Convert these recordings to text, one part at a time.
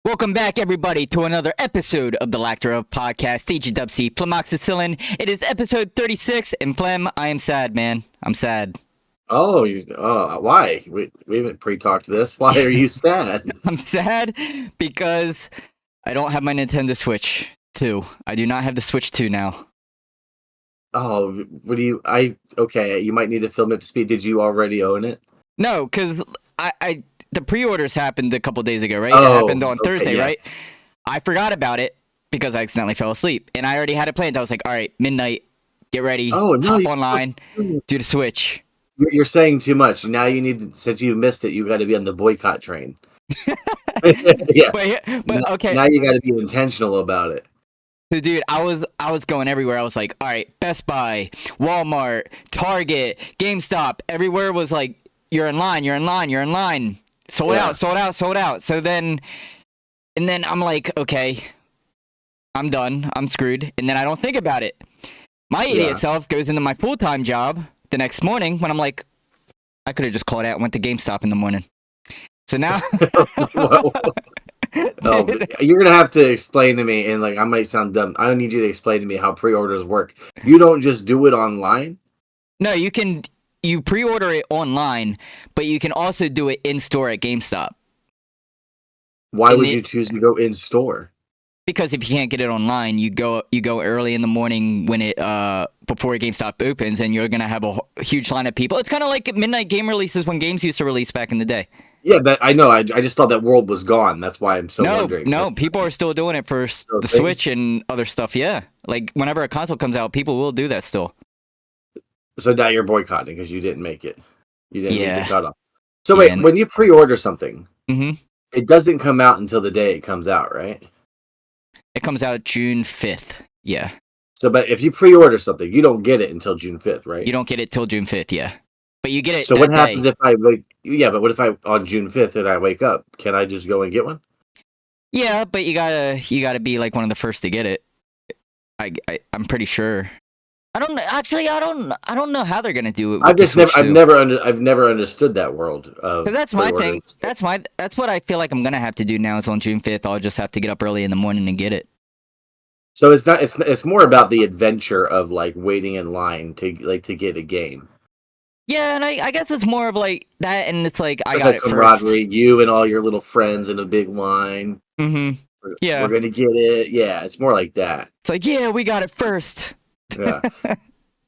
Welcome back, everybody, to another episode of the Lack Thereof podcast, DJDubC Flemoxicillin. It is episode 36, and Flem, I am sad, man. I'm sad. Oh, why? We haven't pre-talked this. Why are you sad? I'm sad because I don't have my Nintendo Switch 2. I do not have the Switch 2 now. Oh, okay, you might need to film it up to speed. Did you already own it? No, because the pre-orders happened a couple days ago, right? Oh, it happened on Thursday, yeah. right? I forgot about it because I accidentally fell asleep, and I already had it planned. I was like, all right, midnight, get ready, hop online, do the Switch. You're saying too much. Now you need to, since you missed it, you got to be on the boycott train. Yeah. But okay. Now you got to be intentional about it. So, dude, I was going everywhere. I was like, all right, Best Buy, Walmart, Target, GameStop. Everywhere was like, you're in line. Sold out. So then I'm like, okay, I'm done. I'm screwed. And then I don't think about it. My idiot self goes into my full-time job the next morning when I'm like, I could have just called out and went to GameStop in the morning. So now... No, you're gonna have to explain to me, and like I might sound dumb. I need you to explain to me how pre-orders work. You don't just do it online? No, you pre-order it online, but you can also do it in store at GameStop. Why would you choose to go in store? Because if you can't get it online, you go early in the morning when it before GameStop opens, and you're gonna have a huge line of people. It's kind of like midnight game releases when games used to release back in the day. Yeah, I know. I just thought that world was gone. That's why I'm wondering. No, people are still doing it for the Switch and other stuff. Yeah, like whenever a console comes out, people will do that still. So now you're boycotting because you didn't make it. You didn't make the cutoff. So wait, when you pre-order something, it doesn't come out until the day it comes out, right? It comes out June 5th. Yeah. So, but if you pre-order something, you don't get it until June 5th, right? You don't get it till June 5th. Yeah. But you get it. So what happens if I wake? Yeah, but what if I on June 5th and I wake up? Can I just go and get one? Yeah, but you gotta be like one of the first to get it. I'm pretty sure. I don't know how they're gonna do it. I've never understood that world. That's my thing. That's what I feel like I'm gonna have to do now. Is on June 5th, I'll just have to get up early in the morning and get it. So it's more about the adventure of like waiting in line to get a game. Yeah, and I guess it's more of like that, and it's like I got it camaraderie, first. You and all your little friends in a big line. Mm-hmm. Yeah, we're gonna get it. Yeah, it's more like that. It's like, yeah, we got it first. Yeah.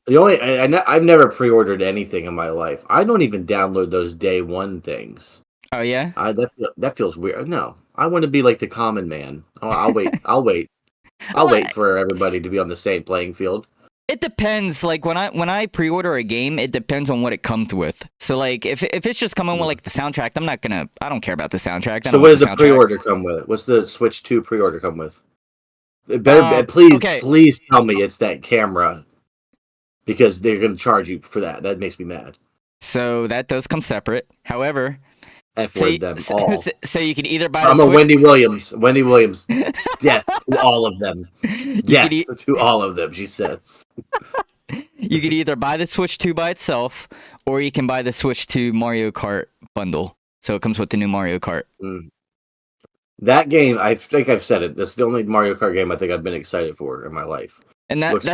I've never pre-ordered anything in my life. I don't even download those day one things. Oh yeah, that feels weird. No, I want to be like the common man. I'll wait. I'll wait. I'll wait for everybody to be on the same playing field. It depends. Like when I pre-order a game, it depends on what it comes with. So like if it's just coming with like the soundtrack, I don't care about the soundtrack. So what does the pre-order come with? What's the Switch 2 pre-order come with? It better please tell me it's that camera, because they're going to charge you for that. That makes me mad. So that does come separate. However, So you can either buy. I'm a Wendy Williams. Death to all of them. Death to all of them. She says. You could either buy the Switch 2 by itself, or you can buy the Switch 2 Mario Kart bundle. So it comes with the new Mario Kart. That game, I think I've said it. That's the only Mario Kart game I think I've been excited for in my life. And that's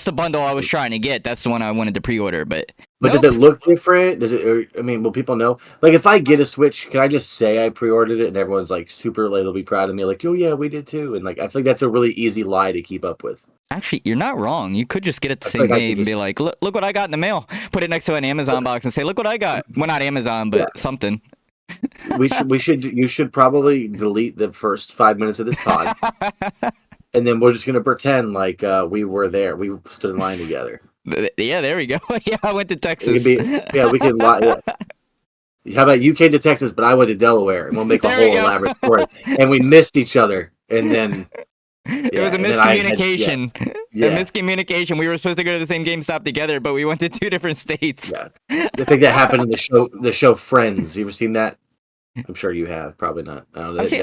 the bundle I was trying to get. That's the one I wanted to pre-order, but does it look different? Will people know? Like, if I get a Switch, can I just say I pre-ordered it and everyone's like super, like, they'll be proud of me, like, oh yeah, we did too. And like, I feel like that's a really easy lie to keep up with. Actually, you're not wrong. You could just get it the same day and be like, look what I got in the mail. Put it next to an Amazon box and say, look what I got. Well, not Amazon, but something. You should probably delete the first 5 minutes of this pod. And then we're just going to pretend like we were there. We stood in line together. Yeah, there we go. Yeah, I went to Texas. We could lie. Yeah. How about you came to Texas, but I went to Delaware, and we'll make a whole elaborate story. And we missed each other, and then... It was a miscommunication. A miscommunication. We were supposed to go to the same GameStop together, but we went to two different states. Yeah. I think that happened in the show Friends. You ever seen that? I'm sure you have. Probably not. I don't know. I've seen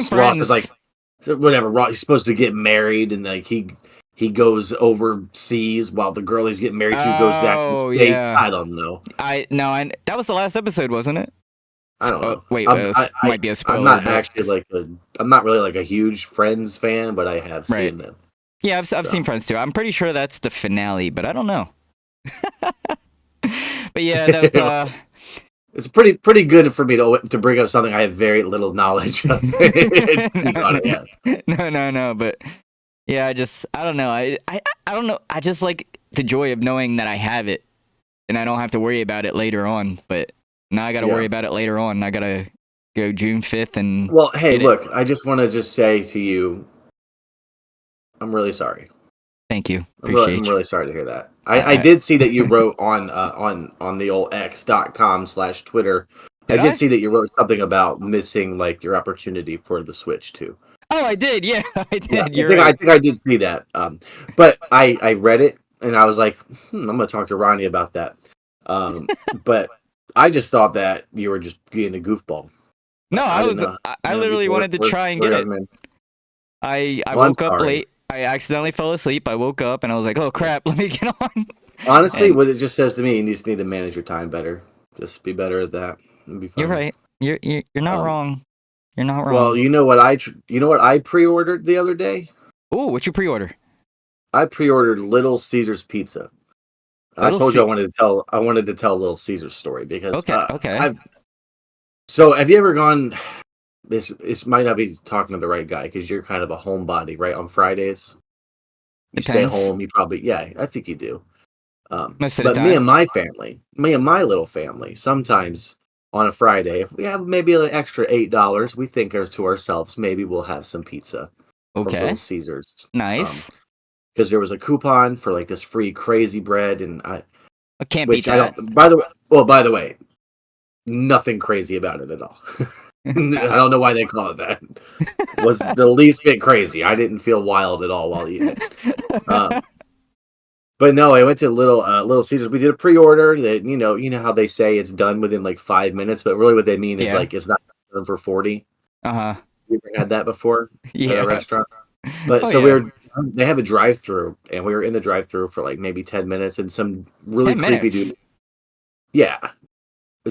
Friends. Ross is like... So whatever, he's supposed to get married, and like he goes overseas while the girl he's getting married to goes back to the States. Yeah. I don't know. That was the last episode, wasn't it? I don't know. Wait, might be a spoiler. I'm not but... actually I'm not really like a huge Friends fan, but I have Right. seen them. Yeah, I've seen Friends too. I'm pretty sure that's the finale, but I don't know. But yeah, that was It's pretty good for me to bring up something I have very little knowledge of. No, but yeah, I don't know. I don't know. I just like the joy of knowing that I have it, and I don't have to worry about it later on. But now I got to worry about it later on. I gotta go June 5th and. Well, hey, look, I just want to say to you, I'm really sorry. Thank you. I'm really sorry to hear that. I Alright. did see that you wrote on the old x.com/Twitter. I did see that you wrote something about missing like your opportunity for the Switch too. Oh, I did. Yeah, I did. Yeah, I think I did see that. But I read it and I was like, I'm gonna talk to Ronnie about that. But I just thought that you were just being a goofball. No, I literally wanted to try and get it. I woke up late. I accidentally fell asleep. I woke up and I was like, "Oh crap, let me get on." Honestly, what it just says to me, you just need to manage your time better. Just be better at that. It'll be fun. You're right. You're not wrong. You're not wrong. Well, you know what I pre-ordered the other day? Oh, what you pre-order? I pre-ordered Little Caesars pizza. I told you I wanted to tell Little Caesars story because okay. So have you ever gone? This might not be talking to the right guy because you're kind of a homebody, right? On Fridays, you Depends. stay home. You probably, I think you do. Most of the time. Me and my little family, sometimes on a Friday, if we have maybe an extra $8, we think to ourselves, maybe we'll have some pizza. Okay. From Little Caesars. Nice. Because there was a coupon for like this free crazy bread, and I can't beat that. By the way, nothing crazy about it at all. I don't know why they call it that. It was the least bit crazy. I didn't feel wild at all while eating it. But no, I went to Little Caesars. We did a pre-order that you know how they say it's done within like 5 minutes, but really what they mean is like it's not done for 40. You ever had that before? Yeah. At a restaurant. But they have a drive-through, and we were in the drive-through for like maybe 10 minutes, and some really creepy dude. Yeah.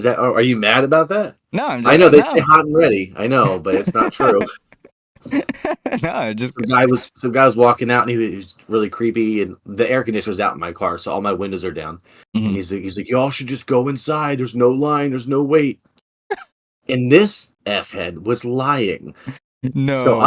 Are you mad about that? No, I know they say hot and ready. I know, but it's not true. No, just some guy was walking out, and he was really creepy, and the air conditioner's out in my car, so all my windows are down. Mm-hmm. And he's like, y'all should just go inside. There's no line. There's no wait. And this F-head was lying. No. So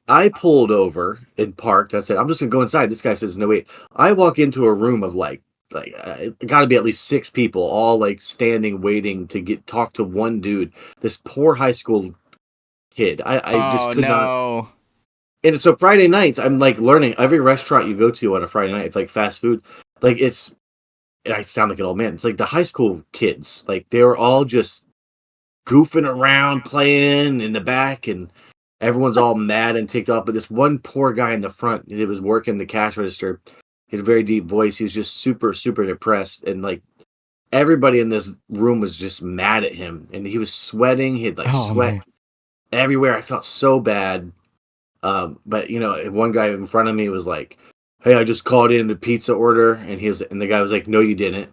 I pulled over and parked. I said, I'm just gonna go inside. This guy says, no wait. I walk into a room of like it got to be at least 6 people, all like standing, waiting to talk to one dude. This poor high school kid. I just could not. And so Friday nights, I'm like learning every restaurant you go to on a Friday night. It's like fast food. Like I sound like an old man. It's like the high school kids. Like they were all just goofing around, playing in the back, and everyone's all mad and ticked off. But this one poor guy in the front, it was working the cash register. He had a very deep voice. He was just super, super depressed. And like everybody in this room was just mad at him. And he was sweating. He had like sweat everywhere. I felt so bad. But one guy in front of me was like, hey, I just called in the pizza order. And the guy was like, no, you didn't.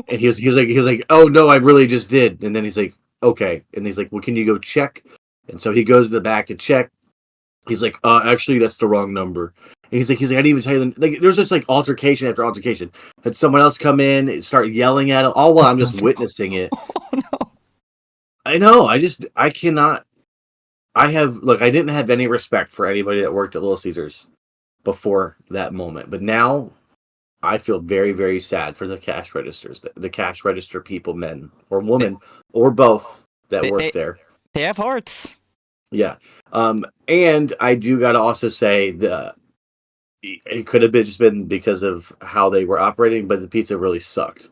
And he was like, oh no, I really just did. And then he's like, okay. And he's like, well, can you go check? And so he goes to the back to check. He's like, actually, that's the wrong number. And he's like, I didn't even tell you. Like, there's just like altercation after altercation. Had someone else come in and start yelling at him, all while I'm just witnessing it. Oh, no. I know. I cannot. I didn't have any respect for anybody that worked at Little Caesars before that moment. But now I feel very, very sad for the cash registers, the cash register people, men or women, or both that work there. They have hearts. Yeah. And I do got to also say it could have just been because of how they were operating, but the pizza really sucked.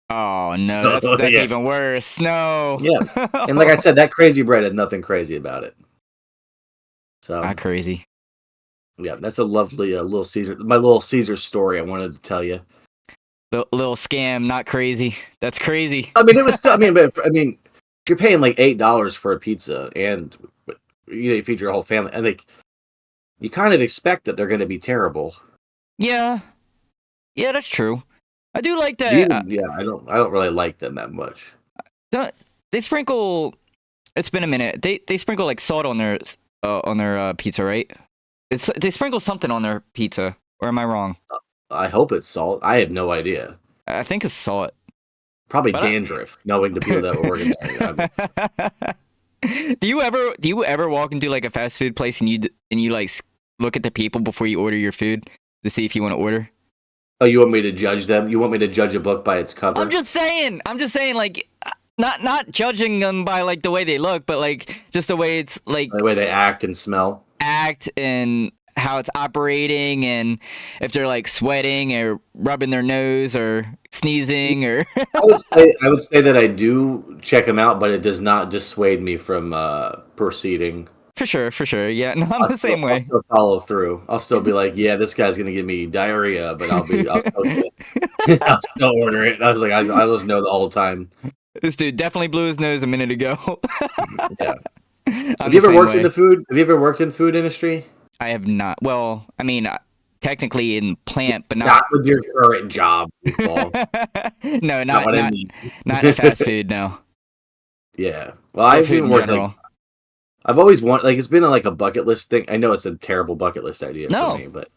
Oh no, that's even worse. No. Yeah. And like I said, that crazy bread had nothing crazy about it. So not crazy. Yeah, that's a lovely Little Caesar. My Little Caesar story I wanted to tell you. The little scam, not crazy. That's crazy. I mean, it was still. If you're paying like $8 for a pizza and you feed your whole family, I think you kind of expect that they're going to be terrible. Yeah, that's true. I do like that. I don't really like them that much. they sprinkle. It's been a minute. They sprinkle like salt on their pizza, right? They sprinkle something on their pizza, or am I wrong? I hope it's salt. I have no idea. I think it's salt. Probably But dandruff, knowing the people that were working there. Do you ever walk into like a fast food place and you like look at the people before you order your food to see if you want to order? Oh, you want me to judge them? You want me to judge a book by its cover? I'm just saying, like not judging them by like the way they look, but like just the way it's like the way they act and smell. And how it's operating, and if they're like sweating or rubbing their nose or sneezing or I would say that I do check them out, but it does not dissuade me from proceeding. For sure. Yeah, no, I'm the same way. I'll still follow through. I'll still be like, yeah, this guy's gonna give me diarrhea, but I'll still order it. I was like, I just know the whole time. This dude definitely blew his nose a minute ago. Yeah. Have you ever worked in the food? Have you ever worked in food industry? I have not. Well, I mean, technically in plant, but not with your current job. No, not in fast food. No. Yeah. Well, I've been working. I've always wanted, like, it's been like a bucket list thing. I know it's a terrible bucket list idea for me, but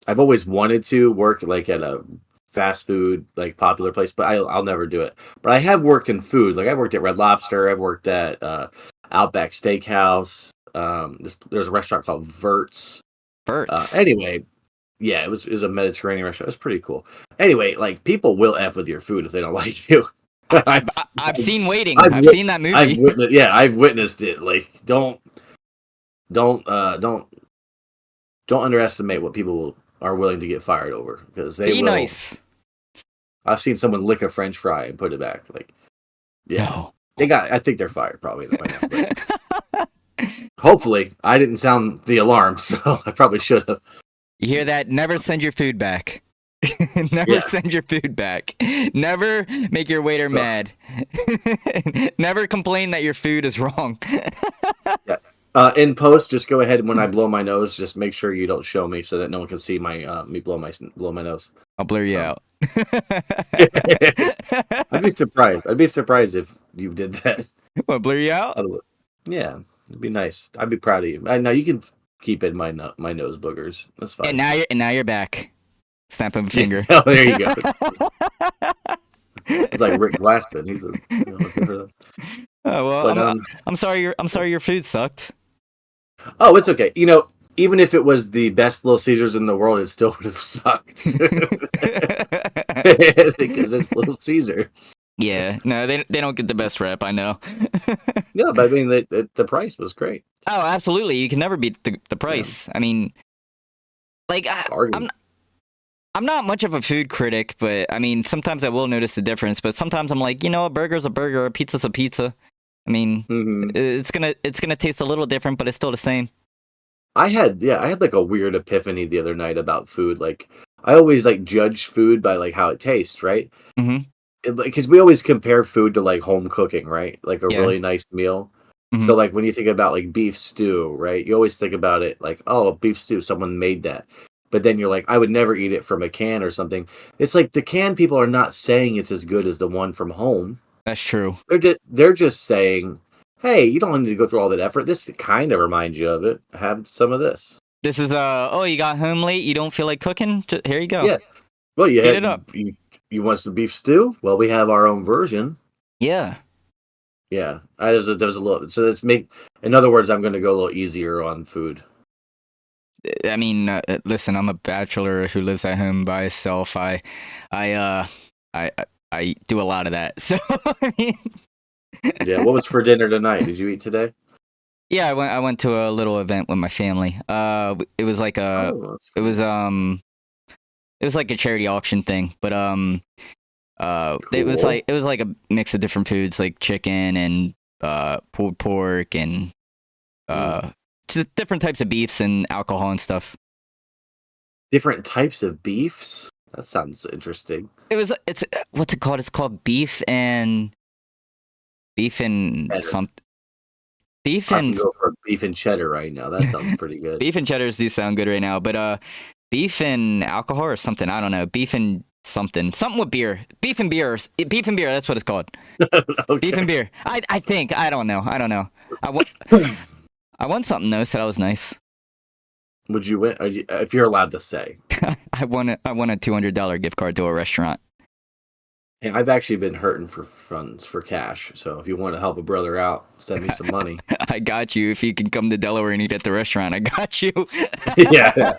I've always wanted to work like at a fast food, like popular place, but I'll never do it. But I have worked in food. Like I worked at Red Lobster. I've worked at Outback Steakhouse. There's a restaurant called Verts. Anyway, yeah, it was a Mediterranean restaurant. It was pretty cool. Anyway, like people will F with your food if they don't like you. I've seen Waiting. I've seen that movie. I've witnessed it. Like, don't underestimate what people are willing to get fired over, because they be will. Nice. I've seen someone lick a French fry and put it back. Like, yeah, no. I think they're fired probably. Hopefully, I didn't sound the alarm, so I probably should have. You hear that? Never send your food back. Send your food back. Never make your waiter mad. Never complain that your food is wrong. Yeah. In post, just go ahead and when I blow my nose, just make sure you don't show me so that no one can see my me blow my nose. I'll blur you out. I'd be surprised. I'd be surprised if you did that. What, blur you out? Yeah, it'd be nice. I'd be proud of you. Now you can keep in my nose boogers. That's fine. And now you're back. Snap of a finger. Oh, there you go. It's like Rick Glaston. He's oh well. But, I'm sorry your food sucked. Oh, it's okay. You know, even if it was the best Little Caesars in the world, it still would have sucked. Because it's Little Caesars. Yeah, no, they don't get the best rep. I know. Yeah, but I mean, the price was great. Oh, absolutely. You can never beat the price. Yeah. I mean, like I'm not much of a food critic, but I mean, sometimes I will notice the difference. But sometimes I'm like, a burger's a burger, a pizza's a pizza. I mean, it's gonna taste a little different, but it's still the same. I had like a weird epiphany the other night about food. Like, I always like judge food by like how it tastes, right? Mm-hmm. Because we always compare food to like home cooking, right? Like a really nice meal. Mm-hmm. So like when you think about like beef stew, right? You always think about it like, oh, beef stew, someone made that. But then you're like, I would never eat it from a can or something. It's like the can people are not saying it's as good as the one from home. That's true. They're just saying, hey, you don't need to go through all that effort. This kind of reminds you of it. Have some of this. This is you got home late. You don't feel like cooking. Here you go. Yeah. Well, you Heat it up. You want some beef stew? Well, we have our own version. Yeah. Yeah. There's a little. So let's in other words, I'm going to go a little easier on food. I mean, listen, I'm a bachelor who lives at home by himself. I do a lot of that. So, I mean, yeah. What was for dinner tonight? Did you eat today? Yeah, I went to a little event with my family. It was like it was like a charity auction thing, but cool. it was like a mix of different foods, like chicken and pulled pork and just different types of beefs and alcohol and stuff. Different types of beefs? That sounds interesting. It's what's it called? It's called beef and something. Beef and go for beef and cheddar right now. That sounds pretty good. Beef and cheddars do sound good right now, but beef and alcohol or something. I don't know. Beef and something with beer, beef and beer, beef and beer. That's what it's called. Beef and beer. I think I don't know. I won something though, so that was nice. Would you win? If you're allowed to say. I won a $200 gift card to a restaurant. Hey, I've actually been hurting for funds for cash. So if you want to help a brother out, send me some money. I got you. If you can come to Delaware and eat at the restaurant, I got you. Yeah,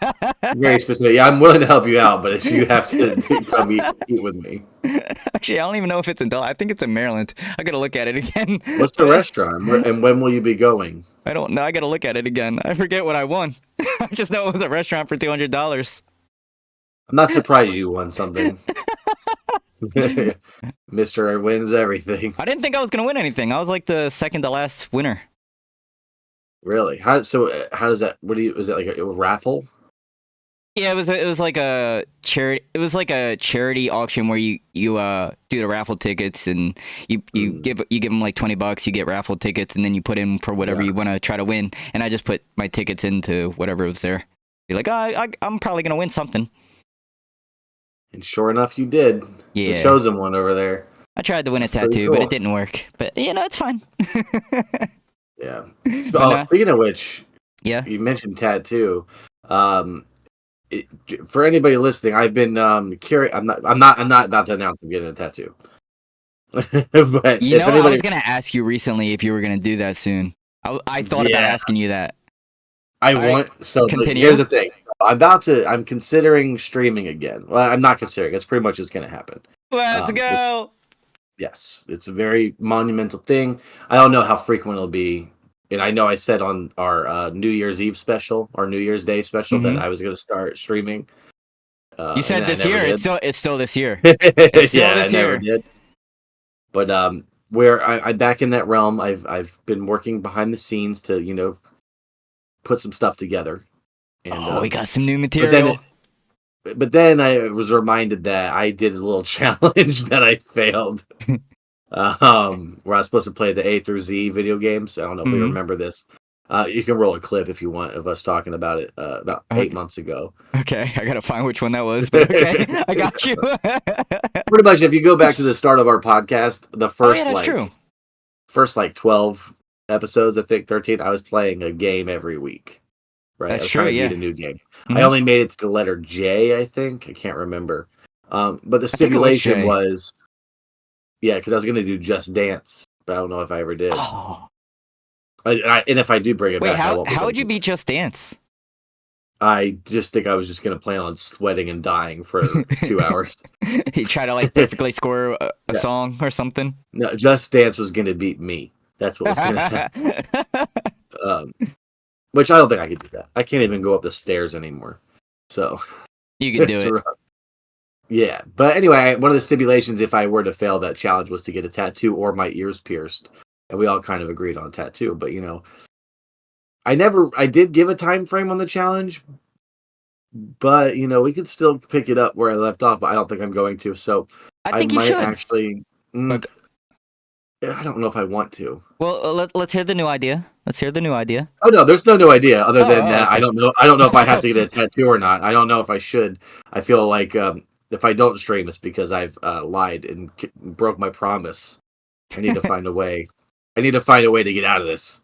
very specific. Yeah, I'm willing to help you out, but you have to come eat with me. Actually, I don't even know if it's in Delaware. I think it's in Maryland. I gotta look at it again. What's the restaurant? And when will you be going? I don't know. I gotta look at it again. I forget what I won. I just know it was a restaurant for $200. I'm not surprised you won something. Mr. wins everything. I didn't think I was gonna win anything. I was like the second to last winner. Really? How does that? Is it like a raffle? Yeah, it was like a charity. It was like a charity auction where you do the raffle tickets and you give them like $20. You get raffle tickets and then you put in for whatever you want to try to win. And I just put my tickets into whatever was there. You're like, I'm probably gonna win something. And sure enough, you did. Yeah. The chosen one over there. I tried to win a tattoo, cool. but it didn't work. But it's fine. Yeah. Speaking of which, yeah, you mentioned tattoo. For anybody listening, I've been curious. I'm not about to announce I'm getting a tattoo. But I was gonna ask you recently if you were gonna do that soon. I thought about asking you that. Here's the thing. I'm considering streaming again. Well, I'm not considering. It's pretty much just going to happen. Let's go. Yes, it's a very monumental thing. I don't know how frequent it'll be. And I know I said on our New Year's Eve special, our New Year's Day special, that I was going to start streaming. You said this year. It's still this year. I never did. But I'm back in that realm. I've been working behind the scenes to put some stuff together. And, we got some new material. But then I was reminded that I did a little challenge that I failed. Where I was supposed to play the A through Z video games. I don't know if you remember this. You can roll a clip if you want of us talking about it about 8 months ago. Okay, I gotta find which one that was. But okay, I got you. Pretty much, if you go back to the start of our podcast, the first 12 episodes, I think 13, I was playing a game every week. Right, that's I was true. trying to beat a new game. I only made it to the letter J. I think I can't remember. But the stipulation was because I was going to do Just Dance, but I don't know if I ever did. Oh. And if I do bring it back, how would you beat Just Dance? I just think I was just going to plan on sweating and dying for 2 hours. You try to perfectly score a song or something. No, Just Dance was going to beat me. That's what was going to happen. Which I don't think I could do that. I can't even go up the stairs anymore. So you could do it. Rough. Yeah. But anyway, one of the stipulations, if I were to fail that challenge, was to get a tattoo or my ears pierced. And we all kind of agreed on tattoo. But I did give a time frame on the challenge. But we could still pick it up where I left off, but I don't think I'm going to. So I think you should actually I don't know if I want to. Well, let's hear the new idea. Oh no, there's no new idea other than that. Okay. I don't know if I have to get a tattoo or not. I don't know if I should. I feel like if I don't stream, it's because I've lied and broke my promise. I need to find a way. I need to find a way to get out of this.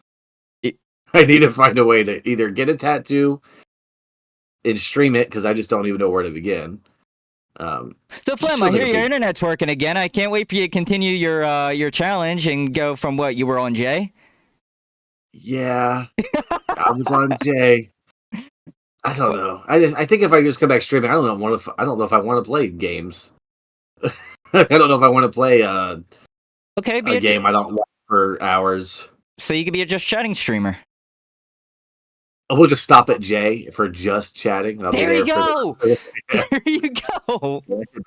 I need to find a way to either get a tattoo and stream it because I just don't even know where to begin. So Flem, I hear your internet's working again. I can't wait for you to continue your challenge and go from what you were on J. Yeah, I was on J. I don't know. I think if I just come back streaming, I don't know if I want to play games. I don't know if I want to play a game I don't like for hours. So you could be a just chatting streamer. We'll just stop at J for just chatting. There you go. There you go.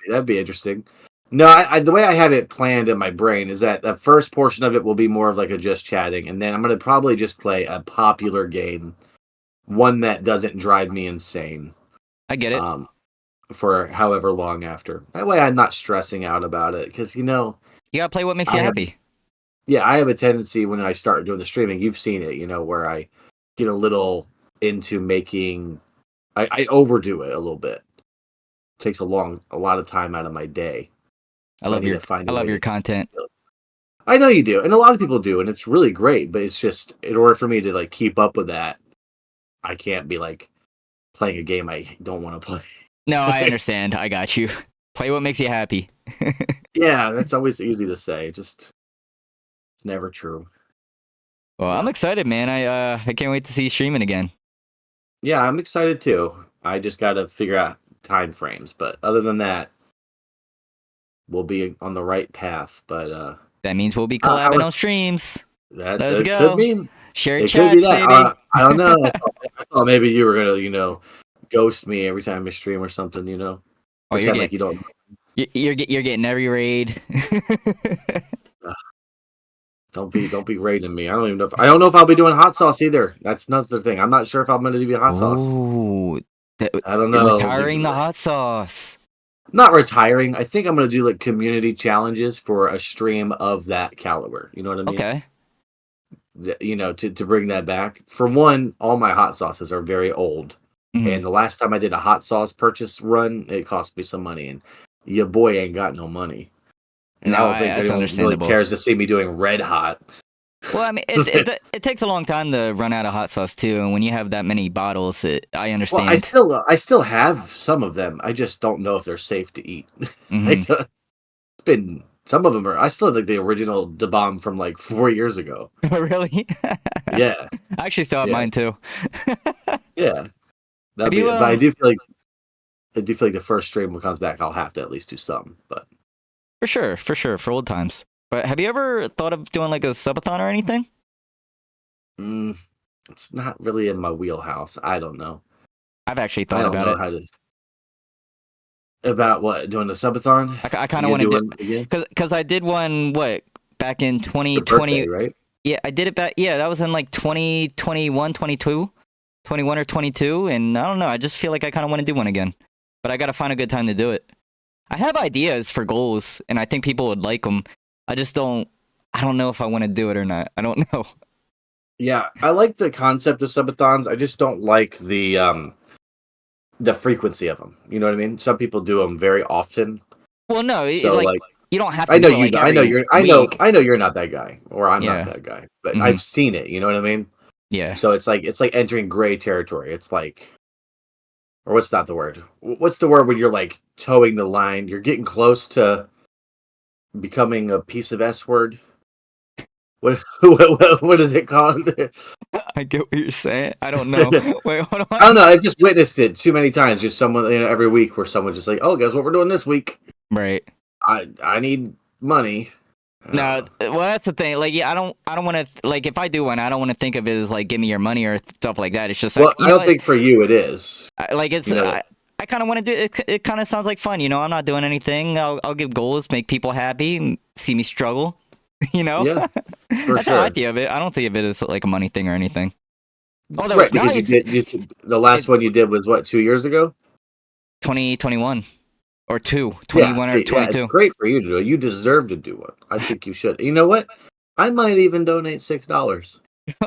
That'd be interesting. No, the way I have it planned in my brain is that the first portion of it will be more of like a just chatting, and then I'm going to probably just play a popular game, one that doesn't drive me insane. I get it. For however long after. That way I'm not stressing out about it, because, you got to play what makes you happy. Yeah, I have a tendency when I start doing the streaming, you've seen it, where I get a little into making, I overdo it a little bit takes a lot of time out of my day. I love your content. I know you do, and a lot of people do, and it's really great. But it's just in order for me to like keep up with that, I can't be like playing a game I don't want to play. No, I understand. I got you. Play what makes you happy. Yeah, that's always easy to say. It's never true. Well, I'm excited, man. I can't wait to see you streaming again. Yeah, I'm excited too. I just got to figure out time frames, but other than that, we'll be on the right path. But that means we'll be collabing on streams. Let's go. Could mean. Share chats, baby. I don't know. I thought maybe you were gonna, ghost me every time I stream or something. Oh, pretend like you don't. You're getting every raid. Don't be raiding me. I don't know if I'll be doing hot sauce either. That's another thing. I'm not sure if I'm gonna do hot sauce. Ooh, I don't know. Retiring the hot sauce. Not retiring. I think I'm gonna do like community challenges for a stream of that caliber. You know what I mean? Okay. To bring that back. For one, all my hot sauces are very old. Mm-hmm. And the last time I did a hot sauce purchase run, it cost me some money, and your boy ain't got no money. And I don't think anyone really cares to see me doing red hot. Well, I mean, it takes a long time to run out of hot sauce too, and when you have that many bottles, I understand. Well, I still have some of them. I just don't know if they're safe to eat. Mm-hmm. It's been some of them are. I still have like the original DJDubC from like 4 years ago. Oh, really? Yeah. I actually still have mine too. Yeah. But I do feel like the first stream when it comes back, I'll have to at least do some. But for sure, for old times. But have you ever thought of doing like a subathon or anything? It's not really in my wheelhouse. I don't know. I've actually thought about it. About what? Doing a subathon? I kind of want to do because I did one back in 2020, birthday, right? Yeah, I did it back. Yeah, that was in like 2021, 21 or 22, and I don't know. I just feel like I kind of want to do one again, but I got to find a good time to do it. I have ideas for goals, and I think people would like them. I don't know if I want to do it or not. I don't know. Yeah, I like the concept of subathons. I just don't like the frequency of them. You know what I mean? Some people do them very often. Well, no, so like you don't have to. I know you. I know you're not that guy, or I'm not that guy. But I've seen it. You know what I mean? Yeah. So it's like entering gray territory. It's like, or what's not the word? What's the word when you're like towing the line? You're getting close to becoming a piece of S word. What is it called? I get what you're saying. I don't know. Wait, hold on. I don't know. I just witnessed it too many times. Just someone, every week where someone just like, oh, guess what we're doing this week? Right. I need money. No, well, that's the thing. Like, yeah, I don't want to, like, if I do one, I don't want to think of it as like, give me your money or stuff like that. It's just like, I don't think for you it is. Like, it's, I kind of want to do it. It kind of sounds like fun. I'm not doing anything. I'll give goals, make people happy, and see me struggle. Yeah, that's how I think of it. I don't think of it as like a money thing or anything. Although right, because the last one you did was what, 2 years ago? 2021 or 21 or 22. Yeah, it's great for you to do it. You deserve to do one. I think you should. You know what? I might even donate $6.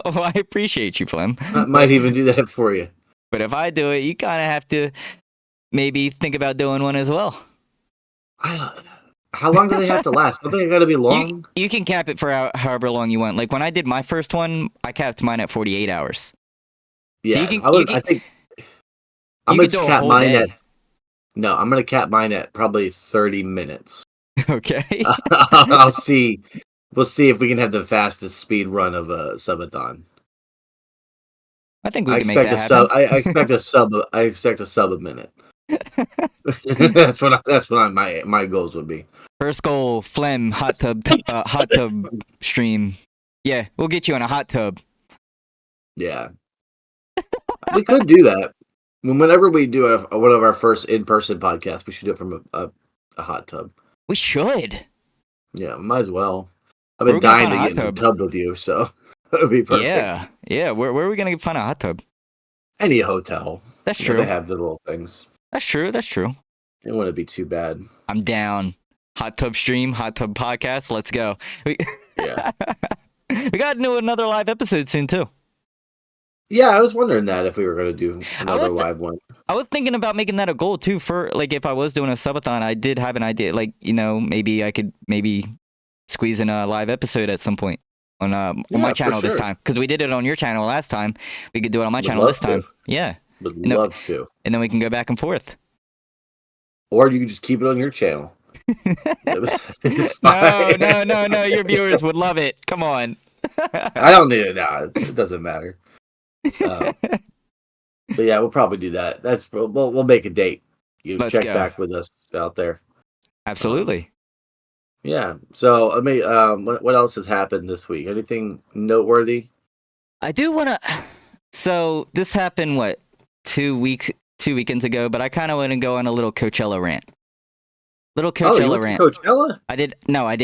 Oh, I appreciate you, Flem. I might even do that for you. But if I do it, you kind of have to maybe think about doing one as well. How long do they have to last? Don't they got to be long? You can cap it for however long you want. Like when I did my first one, I capped mine at 48 hours. Yeah, so I think I'm going to cap mine at. No, I'm going to cap mine at probably 30 minutes. Okay. I'll see. We'll see if we can have the fastest speed run of a subathon. I think we can make that happen. I expect a sub a minute. that's what my goals would be. First goal, Flem hot tub stream. Yeah, we'll get you in a hot tub. Yeah, we could do that. Whenever we do one of our first in-person podcasts, we should do it from a hot tub. We should. Yeah, might as well. I've been dying to get in the tub with you, so that would be perfect. Yeah. Where are we gonna find a hot tub? Any hotel. That's true. They have the little things. That's true. It wouldn't be too bad. I'm down. Hot tub stream, hot tub podcast. Let's go. Yeah. We got to do another live episode soon too. Yeah, I was wondering that if we were going to do another would th- live one. I was thinking about making that a goal too. For like, if I was doing a subathon, I did have an idea. Like, maybe I could squeeze in a live episode at some point on my channel this time, because we did it on your channel last time. We could do it on my channel this time. Yeah, would love to. And then we can go back and forth. Or you can just keep it on your channel. No. Your viewers would love it. Come on. I don't need it now. It doesn't matter. But yeah, we'll probably do that. We'll make a date. Let's check back with us out there. Absolutely. Yeah. So I mean, what else has happened this week? Anything noteworthy? I do want to. So this happened 2 weekends ago, but I kind of want to go on a little Coachella rant. Little Coachella rant. Coachella? I did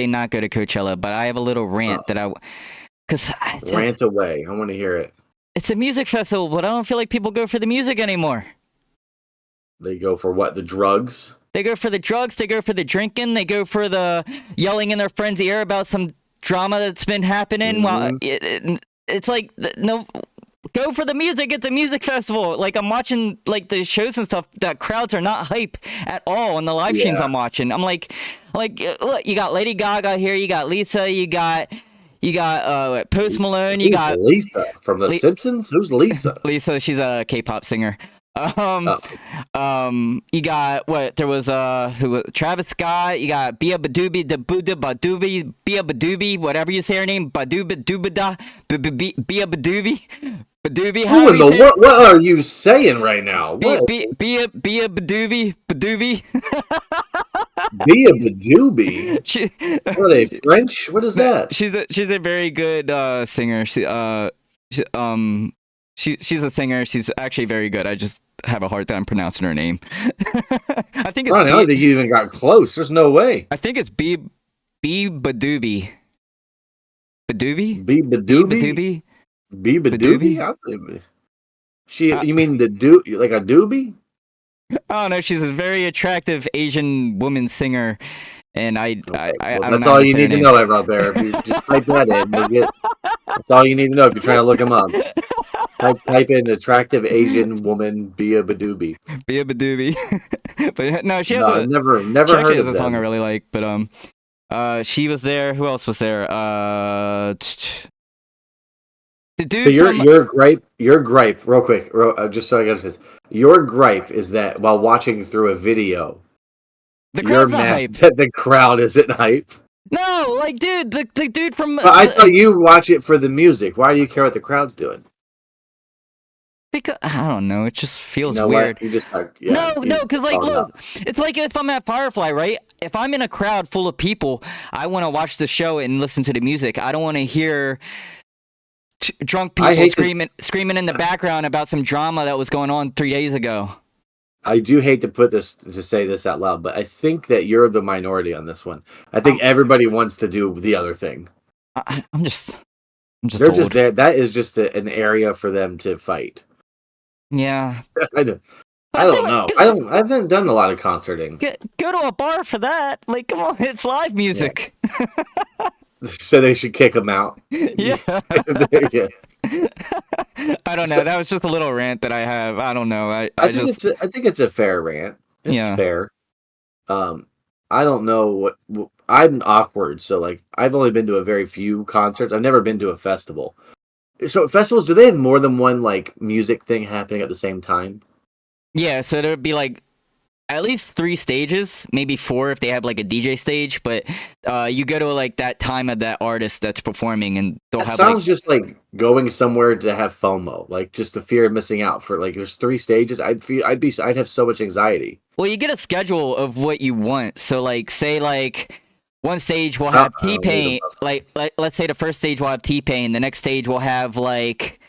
not go to Coachella, but I have a little rant rant away. I want to hear it. It's a music festival, but I don't feel like people go for the music anymore. They go for what? The drugs? They go for the drugs. They go for the drinking. They go for the yelling in their friend's ear about some drama that's been happening. Mm-hmm. It's like, no, go for the music. It's a music festival. Like, I'm watching like the shows and stuff. That crowds are not hype at all on the live streams I'm watching. I'm like, what? You got Lady Gaga here. You got Lisa. You got Post Malone. You got Lisa from The Simpsons. Who's Lisa? Lisa. She's a K-pop singer. You got what? There was Travis Scott. You got Bia Badoobie, Bia Badoobie, whatever you say her name, Badoobida, Bia Badoobie. Badoobie, how in the world? What are you saying right now? Bia Badoobie, Badoobie. Bia Badoobie. Are they French? What is that? She's a very good singer. She's a singer. She's actually very good. I just have a hard time pronouncing her name. I think it's Ronnie, I don't think you even got close. There's no way. I think it's B Badoobie. Badoobie? B Badoobie? B Badoobie? You mean like a doobie? I don't know. She's a very attractive Asian woman singer. And that's all you need to know about there. If you just type that in, that's all you need to know if you're trying to look them up. Type in attractive Asian woman Bia Badoobie. Bia Badoobie. But no, she has never she heard actually of has a song I really like. But she was there. Who else was there? The dude. So your gripe, real quick, just so I got this. Your gripe is that while watching through a video, the crowd's not hype. That the crowd isn't hype. No, like, dude, the dude from. But I thought you watch it for the music. Why do you care what the crowd's doing? Because I don't know, it just feels weird. What? You just because look, it's like if I'm at Firefly, right? If I'm in a crowd full of people, I want to watch the show and listen to the music. I don't want to hear drunk people screaming in the background about some drama that was going on 3 days ago. I do hate to say this out loud, but I think that you're the minority on this one. I think everybody wants to do the other thing. I'm just. They're old. Just there. That is just an area for them to fight. Yeah. I don't know. I haven't done a lot of concerting. Go to a bar for that. Like, come on, it's live music. Yeah. So they should kick them out. Yeah. Yeah. I don't know. That was just a little rant that I have. I don't know. I think it's a fair rant. It's fair. I don't know what I'm awkward. So like, I've only been to a very few concerts. I've never been to a festival. So festivals, do they have more than one like music thing happening at the same time? Yeah. So there would be like at least 3 stages, maybe 4 if they have like a DJ stage. But you go to like that time of that artist that's performing, and they'll have. Sounds just like going somewhere to have FOMO, like just the fear of missing out for like. There's 3 stages. I'd have so much anxiety. Well, you get a schedule of what you want. So like, say like. One stage will have T-Pain, like let's say the first stage will have T-Pain, the next stage will have like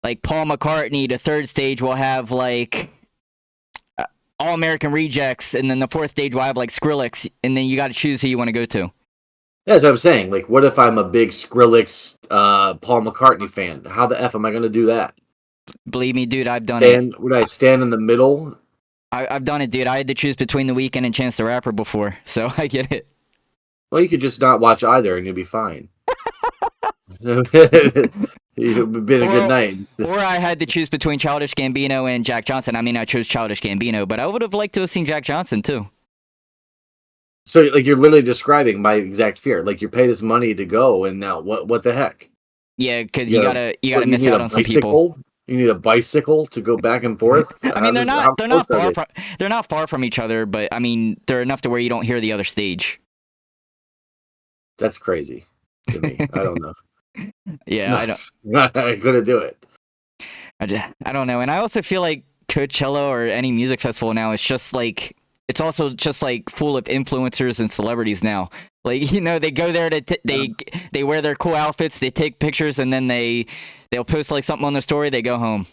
Paul McCartney, the third stage will have like All American Rejects, and then the fourth stage will have like Skrillex, and then you got to choose who you want to go to. Yeah, that's what I'm saying. Like, what if I'm a big Skrillex, Paul McCartney fan? How the F am I going to do that? Believe me, dude, I've done it. Would I stand in the middle? I've done it, dude. I had to choose between The Weeknd and Chance the Rapper before, so I get it. Well, you could just not watch either and you'll be fine. It's been a good night. Or I had to choose between Childish Gambino and Jack Johnson. I mean, I chose Childish Gambino, but I would have liked to have seen Jack Johnson too. So, like, you're literally describing my exact fear. Like, you pay this money to go, and now what the heck? Yeah, because you gotta miss out on some people. You need a bicycle to go back and forth. I mean, they're not far from each other, but I mean, they're enough to where you don't hear the other stage. That's crazy to me. I don't know. Yeah, I don't. I couldn't do it. I don't know, and I also feel like Coachella or any music festival now is just like. It's also just like full of influencers and celebrities now. Like, you know, they go there to they wear their cool outfits, they take pictures, and then they'll post like something on their story. They go home.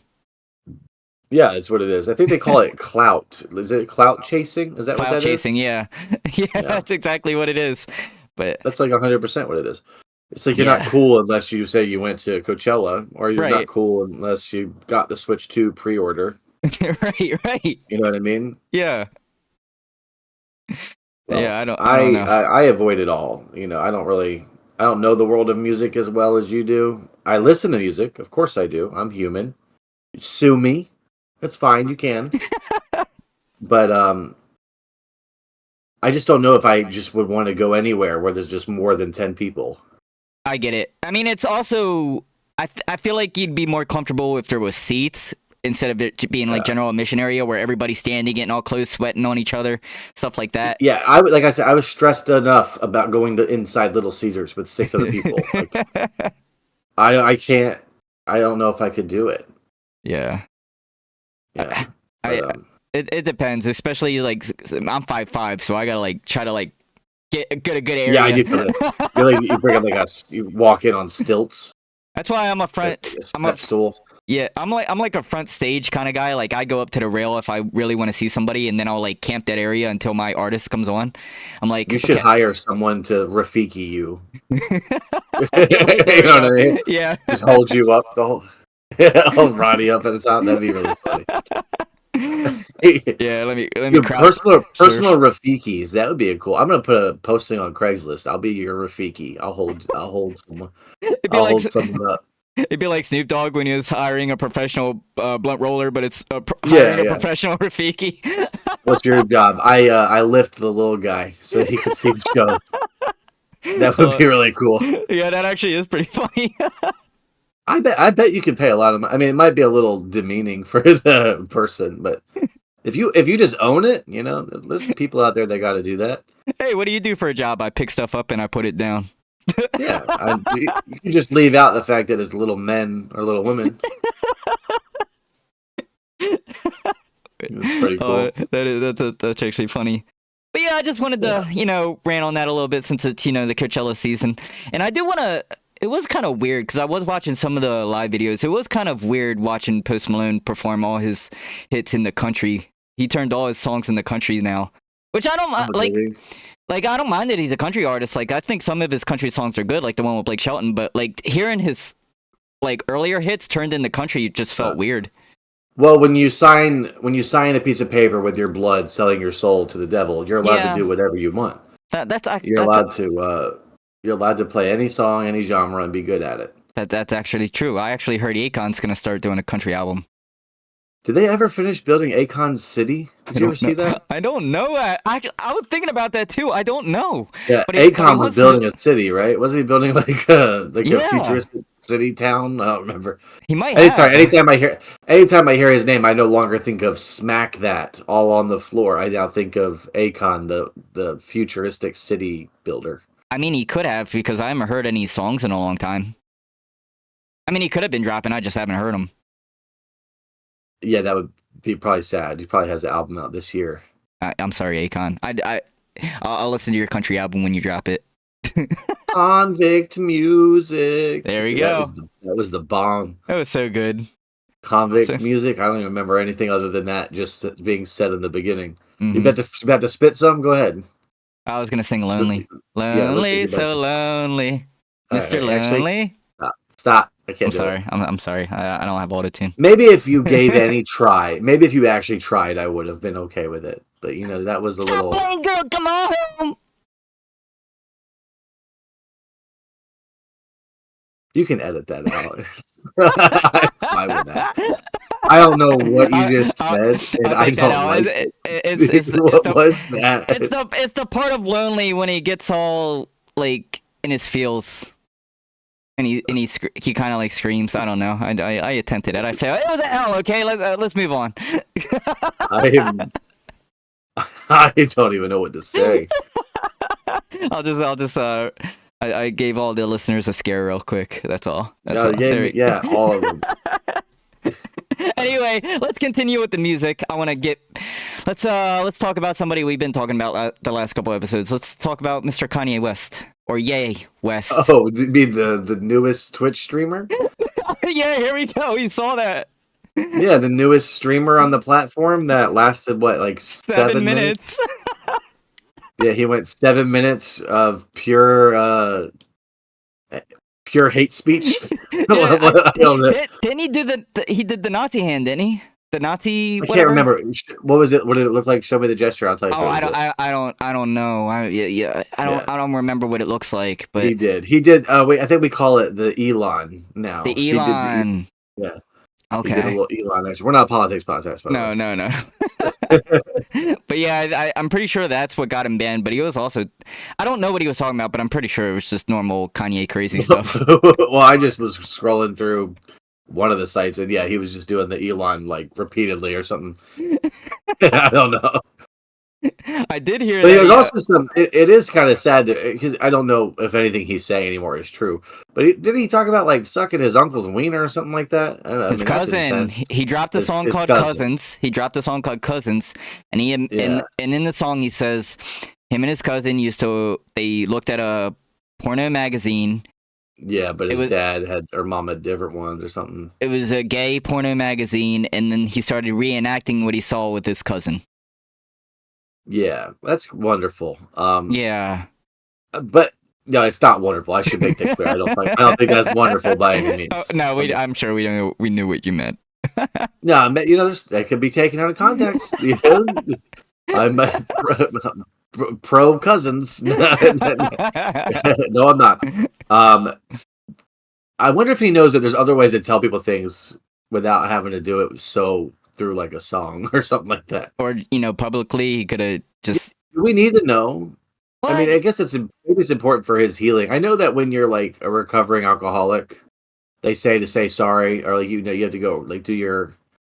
Yeah, it's what it is. I think they call it clout. Is it clout chasing? Is that clout what that chasing? is? Yeah. Yeah, that's exactly what it is. But that's like 100% what it is. It's like you're not cool unless you say you went to Coachella, or you're not cool unless you got the Switch 2 pre-order. Right. You know what I mean? Yeah. Well, yeah, I don't know. I avoid it all. You know, I don't know the world of music as well as you do. I listen to music, of course I do. I'm human. Sue me. That's fine, you can. But I just don't know if I just would want to go anywhere where there's just more than 10 people. I get it. I mean, it's also I feel like you'd be more comfortable if there was seats instead of it being like general admission area where everybody's standing, getting all close, sweating on each other, stuff like that. Yeah, like I said, I was stressed enough about going to inside Little Caesars with 6 other people. Like, I can't. I don't know if I could do it. Yeah. But, it depends, especially like I'm 5'5", so I gotta like try to like get a good area. Yeah, I do. You bring up you walk in on stilts. That's why I'm a front. I'm a stool. Yeah, I'm like a front stage kind of guy. Like I go up to the rail if I really want to see somebody, and then I'll like camp that area until my artist comes on. I'm like, you should hire someone to Rafiki you. You know what I mean? Yeah, just hold you up the whole. Hold Roddy up at the top. That'd be really funny. Yeah, let me personal Rafikis. That would be a cool. I'm gonna put a posting on Craigslist. I'll be your Rafiki. I'll hold someone. Hold someone up. It'd be like Snoop Dogg when he was hiring a professional blunt roller, but it's hiring a professional Rafiki. What's your job? I lift the little guy so he can see the show. That would be really cool. Yeah, that actually is pretty funny. I bet you could pay a lot of money. I mean, it might be a little demeaning for the person, but if you just own it, you know, there's people out there that got to do that. Hey, what do you do for a job? I pick stuff up and I put it down. Yeah, you can just leave out the fact that it's little men or little women. It's pretty cool. That's actually funny. But yeah, I just wanted to, rant on that a little bit since it's, the Coachella season. And I do want to, it was kind of weird because I was watching some of the live videos. It was kind of weird watching Post Malone perform all his hits in the country. He turned all his songs in the country now, which I don't like. Like, I don't mind that he's a country artist. Like, I think some of his country songs are good, like the one with Blake Shelton. But, like, hearing his, like, earlier hits turned in the country just felt weird. Well, when you sign a piece of paper with your blood selling your soul to the devil, you're allowed to do whatever you want. You're allowed to play any song, any genre, and be good at it. That's actually true. I actually heard Akon's going to start doing a country album. Did they ever finish building Akon City? Did you ever see that? I don't know. I was thinking about that too. I don't know. Yeah, Akon was building a city, right? Wasn't he building like a futuristic city town? I don't remember. He might have. Sorry, anytime I hear his name, I no longer think of Smack That all on the floor. I now think of Akon, the futuristic city builder. I mean, he could have, because I haven't heard any songs in a long time. I mean, he could have been dropping. I just haven't heard them. Yeah, that would be probably sad. He probably has the album out this year. I'm sorry, Akon. I'll listen to your country album when you drop it. Convict music. There we go. That was the bomb. That was so good. Convict music. I don't even remember anything other than that just being said in the beginning. Mm-hmm. You bet to spit some? Go ahead. I was gonna sing "Lonely, Lonely, So Lonely, Mr. Lonely." Stop. I can't. I'm sorry. I don't have auto-tune. Maybe if you gave any try, maybe if you actually tried, I would have been okay with it. But that was a little. Stop playing, girl. Come on home. You can edit that out. I'm fine with that. I don't know what you just said, and I'll I take that don't out. like It's it. What was that? it's the part of lonely when he gets all like in his feels. And he kind of like screams. I don't know. I attempted it. I failed. It was an L. Okay, let's move on. I don't even know what to say. I'll just I gave all the listeners a scare real quick. That's all. That's No, all. yeah, all of them. Anyway, let's continue with the music. I want to let's talk about somebody we've been talking about the last couple episodes. Let's talk about Mr. Kanye West or Ye West. Oh, you mean the newest Twitch streamer? Yeah, here we go. You saw that. Yeah, the newest streamer on the platform that lasted what, like 7 minutes? Yeah, he went 7 minutes of pure hate speech. I don't know. Didn't he do he did the Nazi hand, didn't he? The Nazi. I whatever? can't remember. What was it? What did it look like? Show me the gesture. I'll tell you. Oh, I don't know. I don't remember what it looks like. But he did. Wait, I think we call it the Elon now. The Elon. Yeah. Okay. He did a little Elon action. We're not a politics podcast, by the way. No. But yeah, I'm pretty sure that's what got him banned. But he was also, I don't know what he was talking about, but I'm pretty sure it was just normal Kanye crazy stuff. Well, I just was scrolling through one of the sites, and yeah, he was just doing the Elon like repeatedly or something. I don't know. I did hear but that. There's also some. It is kind of sad because I don't know if anything he's saying anymore is true. But didn't he talk about like sucking his uncle's wiener or something like that? I don't know. His cousin. He dropped a song called Cousins. He dropped a song called Cousins, and and in the song he says him and his cousin they looked at a porno magazine. Yeah, but his dad or mom had different ones or something. It was a gay porno magazine, and then he started reenacting what he saw with his cousin. Yeah, that's wonderful. Yeah, but no, it's not wonderful. I should make that clear. I don't think that's wonderful by any means. Oh, no, I'm sure we knew what you meant. No, that could be taken out of context. You know? I'm pro cousins. No, I'm not. I wonder if he knows that there's other ways to tell people things without having to do it through like a song or something like that. Or, publicly, he could have just... Do we need to know? What? I mean, I guess maybe it's important for his healing. I know that when you're like a recovering alcoholic, they say to say sorry, or like, you have to go like do your...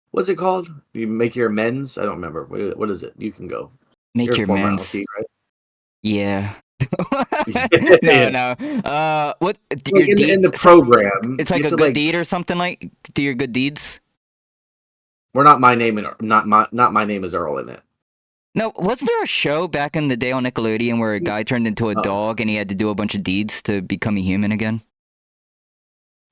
What's it called? You make your amends? I don't remember. What is it? You can go. Make your amends. Right? Yeah. No. What? Like in the program, it's like a good deed or something like. Do your good deeds. We're not my name not my name is Earl in it. No, wasn't there a show back in the day on Nickelodeon where a guy turned into a dog and he had to do a bunch of deeds to become a human again?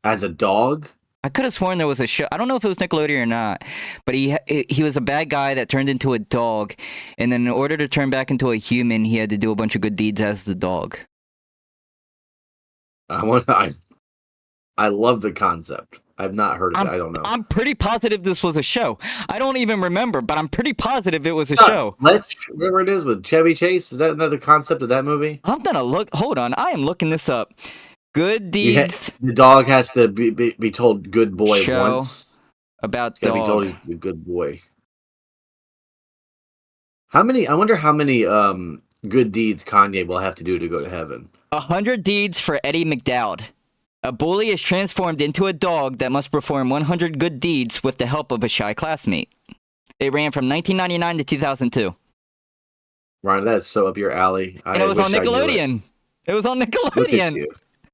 As a dog? I could have sworn there was a show. I don't know if it was Nickelodeon or not, but he was a bad guy that turned into a dog, and then in order to turn back into a human, he had to do a bunch of good deeds as the dog. I love the concept. I've not heard of it. I don't know. I'm pretty positive this was a show. I don't even remember, but I'm pretty positive it was a show. Whatever it is with Chevy Chase. Is that another concept of that movie? I'm gonna look. Hold on. I am looking this up. Good deeds. The dog has to be told good boy show once. About dog. Be told he's a good boy. I wonder how many good deeds Kanye will have to do to go to heaven. 100 deeds for Eddie McDowd. A bully is transformed into a dog that must perform 100 good deeds with the help of a shy classmate. It ran from 1999 to 2002. Ryan, that's so up your alley. And it was on Nickelodeon. It was on Nickelodeon.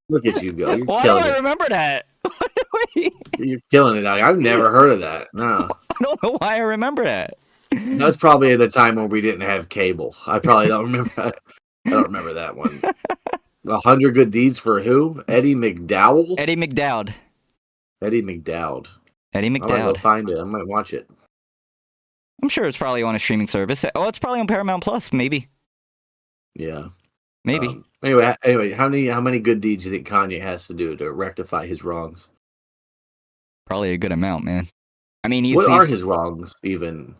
Look at you go. You're Why do I remember that? You're killing it. I've never heard of that. No. I don't know why I remember that. That's probably the time when we didn't have cable. I probably don't remember that. I don't remember that one. 100 good deeds for who? Eddie McDowell? Eddie McDowd. Eddie McDowd. Eddie McDowd. I might go find it. I might watch it. I'm sure it's probably on a streaming service. Oh, it's probably on Paramount Plus, maybe. Yeah. Maybe. Anyway, how many good deeds do you think Kanye has to do to rectify his wrongs? Probably a good amount, man. I mean, what are his wrongs even?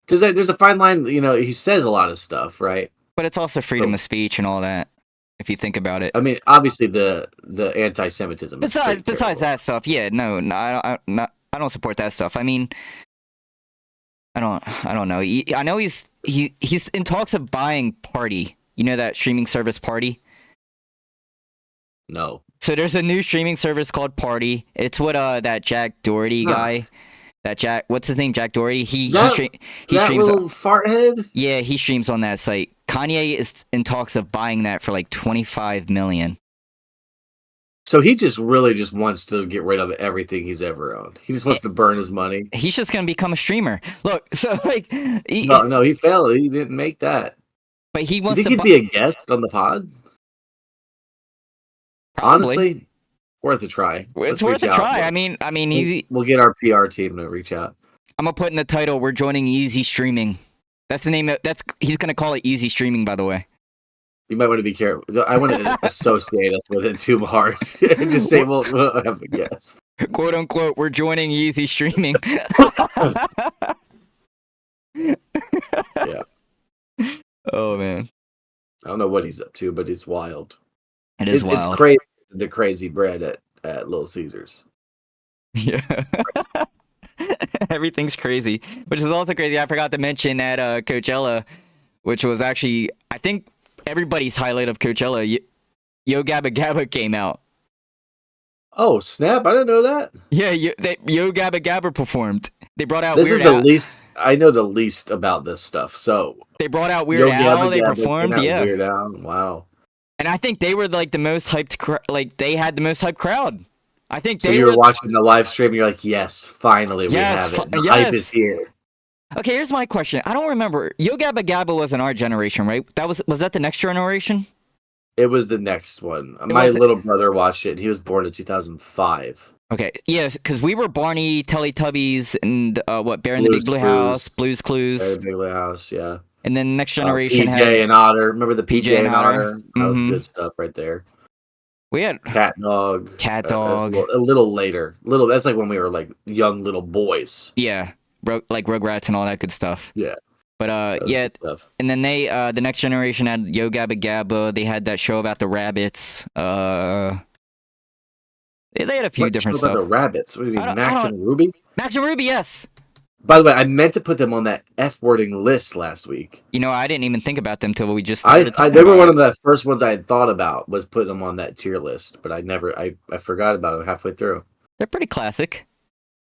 Because there's a fine line. He says a lot of stuff, right? But it's also freedom of speech and all that. if you think about it. I mean, obviously the anti-Semitism. Besides that stuff, yeah, no, I don't support that stuff. I mean, I don't know. I know he's in talks of buying Party. You know that streaming service Party? No. So there's a new streaming service called Party. It's what that Jack Doherty guy. What's his name? Jack Doherty. He streams. Little fart head. Yeah, he streams on that site. Kanye is in talks of buying that for like $25 million. So he just wants to get rid of everything he's ever owned. He just wants to burn his money. He's just gonna become a streamer. Look, so like, no, he failed. He didn't make that. But he wants to. You think he'd be a guest on the pod? Probably. Honestly, worth a try. It's worth a try. I mean, we'll get our PR team to reach out. I'm gonna put in the title. We're joining Easy Streaming. That's the name. He's gonna call it Easy Streaming. By the way. You might want to be careful. I want to associate us with it too hard. Just say we'll have a guest. "Quote unquote," we're joining Easy Streaming. Yeah. Oh man. I don't know what he's up to, but it's wild. It's wild. It's crazy. The crazy bread at Little Caesars. Yeah. Everything's crazy, which is also crazy. I forgot to mention at Coachella, which was actually, I think, everybody's highlight of Coachella. Yo Gabba Gabba came out. Oh snap! I didn't know that. Yeah, Yo Gabba Gabba performed. They brought out this Weird is the Al. least. I know the least about this stuff. So they brought out Weird Al. They performed. Yeah. Weird Al. Wow. And I think they were like the most hyped. Like they had the most hyped crowd. I think so you were watching the live stream. And you're like, yes, finally we have it. The hype is here. Okay, here's my question. I don't remember. Yo Gabba Gabba was in our generation, right? Was that the next generation? It was the next one. My little brother watched it. He was born in 2005. Okay, yes, because we were Barney, Teletubbies, and Bear in the Big Blue House, Blue's Clues. Bear in the Big Blue House, yeah. And then Next Generation PJ had and Otter. Remember the PJ and Otter? That was good stuff right there. We had Cat Dog. A little later. That's like when we were like young little boys. Yeah, like Rugrats and all that good stuff. Yeah. But yeah, and then they the Next Generation had Yo Gabba Gabba. They had that show about the rabbits. They had a few different stuff. About the rabbits? What do you mean, Max and Ruby? Max and Ruby, yes. By the way, I meant to put them on that F-wording list last week. You know, I didn't even think about them till we just started they were one of the first ones I had thought about was putting them on that tier list, but I forgot about them halfway through. They're pretty classic.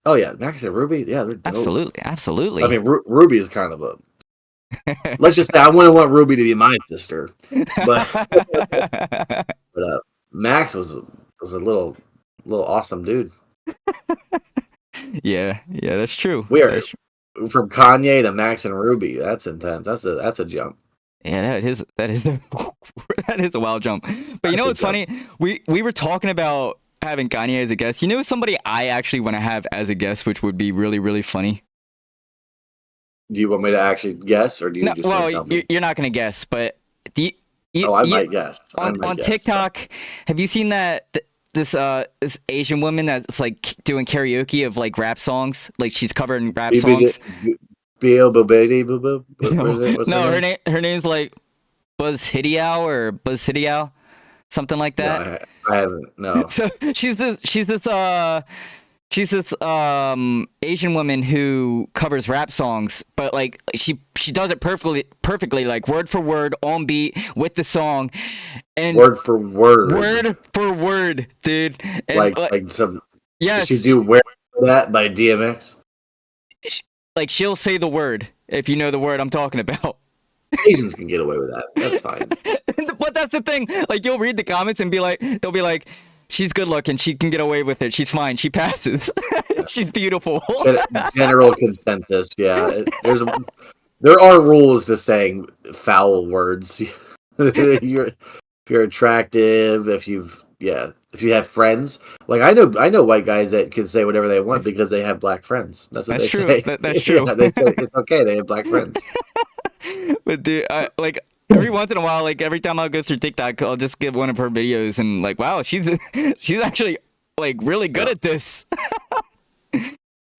Oh yeah, Max and Ruby, yeah, they're dope. Absolutely. I mean, Ruby is kind of a. Let's just say I wouldn't want Ruby to be my sister, but Max was a little awesome dude. Yeah, that's true. Weird. From Kanye to Max and Ruby, that's intense. That's a jump. Yeah, that is a wild jump. But you know what's funny? We were talking about having Kanye as a guest. You know somebody I actually want to have as a guest, which would be really, really funny. Do you want me to actually guess, or do you? You're not going to guess, but I might guess. On TikTok, have you seen that? This Asian woman that's like doing karaoke of like rap songs, like she's covering rap songs. No, her name's like Buzz Hidiao, something like that. No, I haven't. No. So she's this Asian woman who covers rap songs, but like she does it perfectly, like word for word, on beat with the song, and word for word, dude. And like some. Yes. She do "Where That" by DMX. Like she'll say the word if you know the word I'm talking about. Asians can get away with that. That's fine. But that's the thing. Like you'll read the comments and they'll be like, she's good looking. She can get away with it. She's fine. She passes. She's beautiful. General consensus. Yeah. There are rules to saying foul words. If you're attractive, if you have friends. Like I know white guys that can say whatever they want because they have black friends. That's what they say. That's true. Yeah, they say it's okay. They have black friends. But dude, every once in a while, like every time I go through TikTok, I'll just get one of her videos and like, wow, she's actually like really good at this.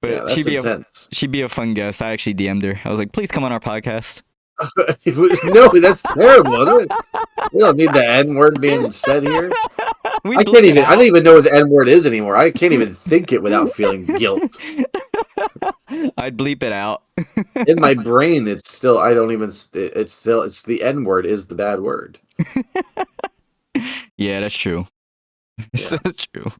But she'd be a fun guest. I actually DM'd her. I was like, please come on our podcast. No, that's terrible. We don't need the N word being said here. We I bleep can't it even. I out. don't even know what the N word is anymore. I can't even think it without feeling guilt. I'd bleep it out. In my brain, it's still. I don't even. It's still. It's the N word is the bad word. Yeah, that's true. Yeah. That's true.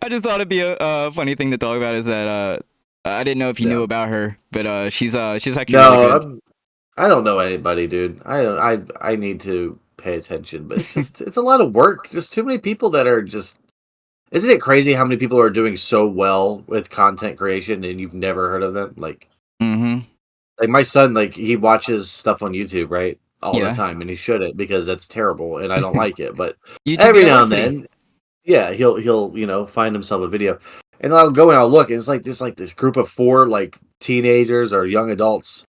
I just thought it'd be a funny thing to talk about. Is that I didn't know if you knew Yeah. about her, but she's actually really No, good. I don't know anybody, dude. I don't. I need to pay attention, but it's a lot of work. There's too many people that are just. Isn't it crazy how many people are doing so well with content creation and you've never heard of them? Mm-hmm. Like my son, like he watches stuff on YouTube, right, all the Yeah. time, and he shouldn't because that's terrible and I don't like it. But YouTube every now and University. then, yeah, he'll find himself a video, and I'll go and I'll look, and it's like this group of 4 like teenagers or young adults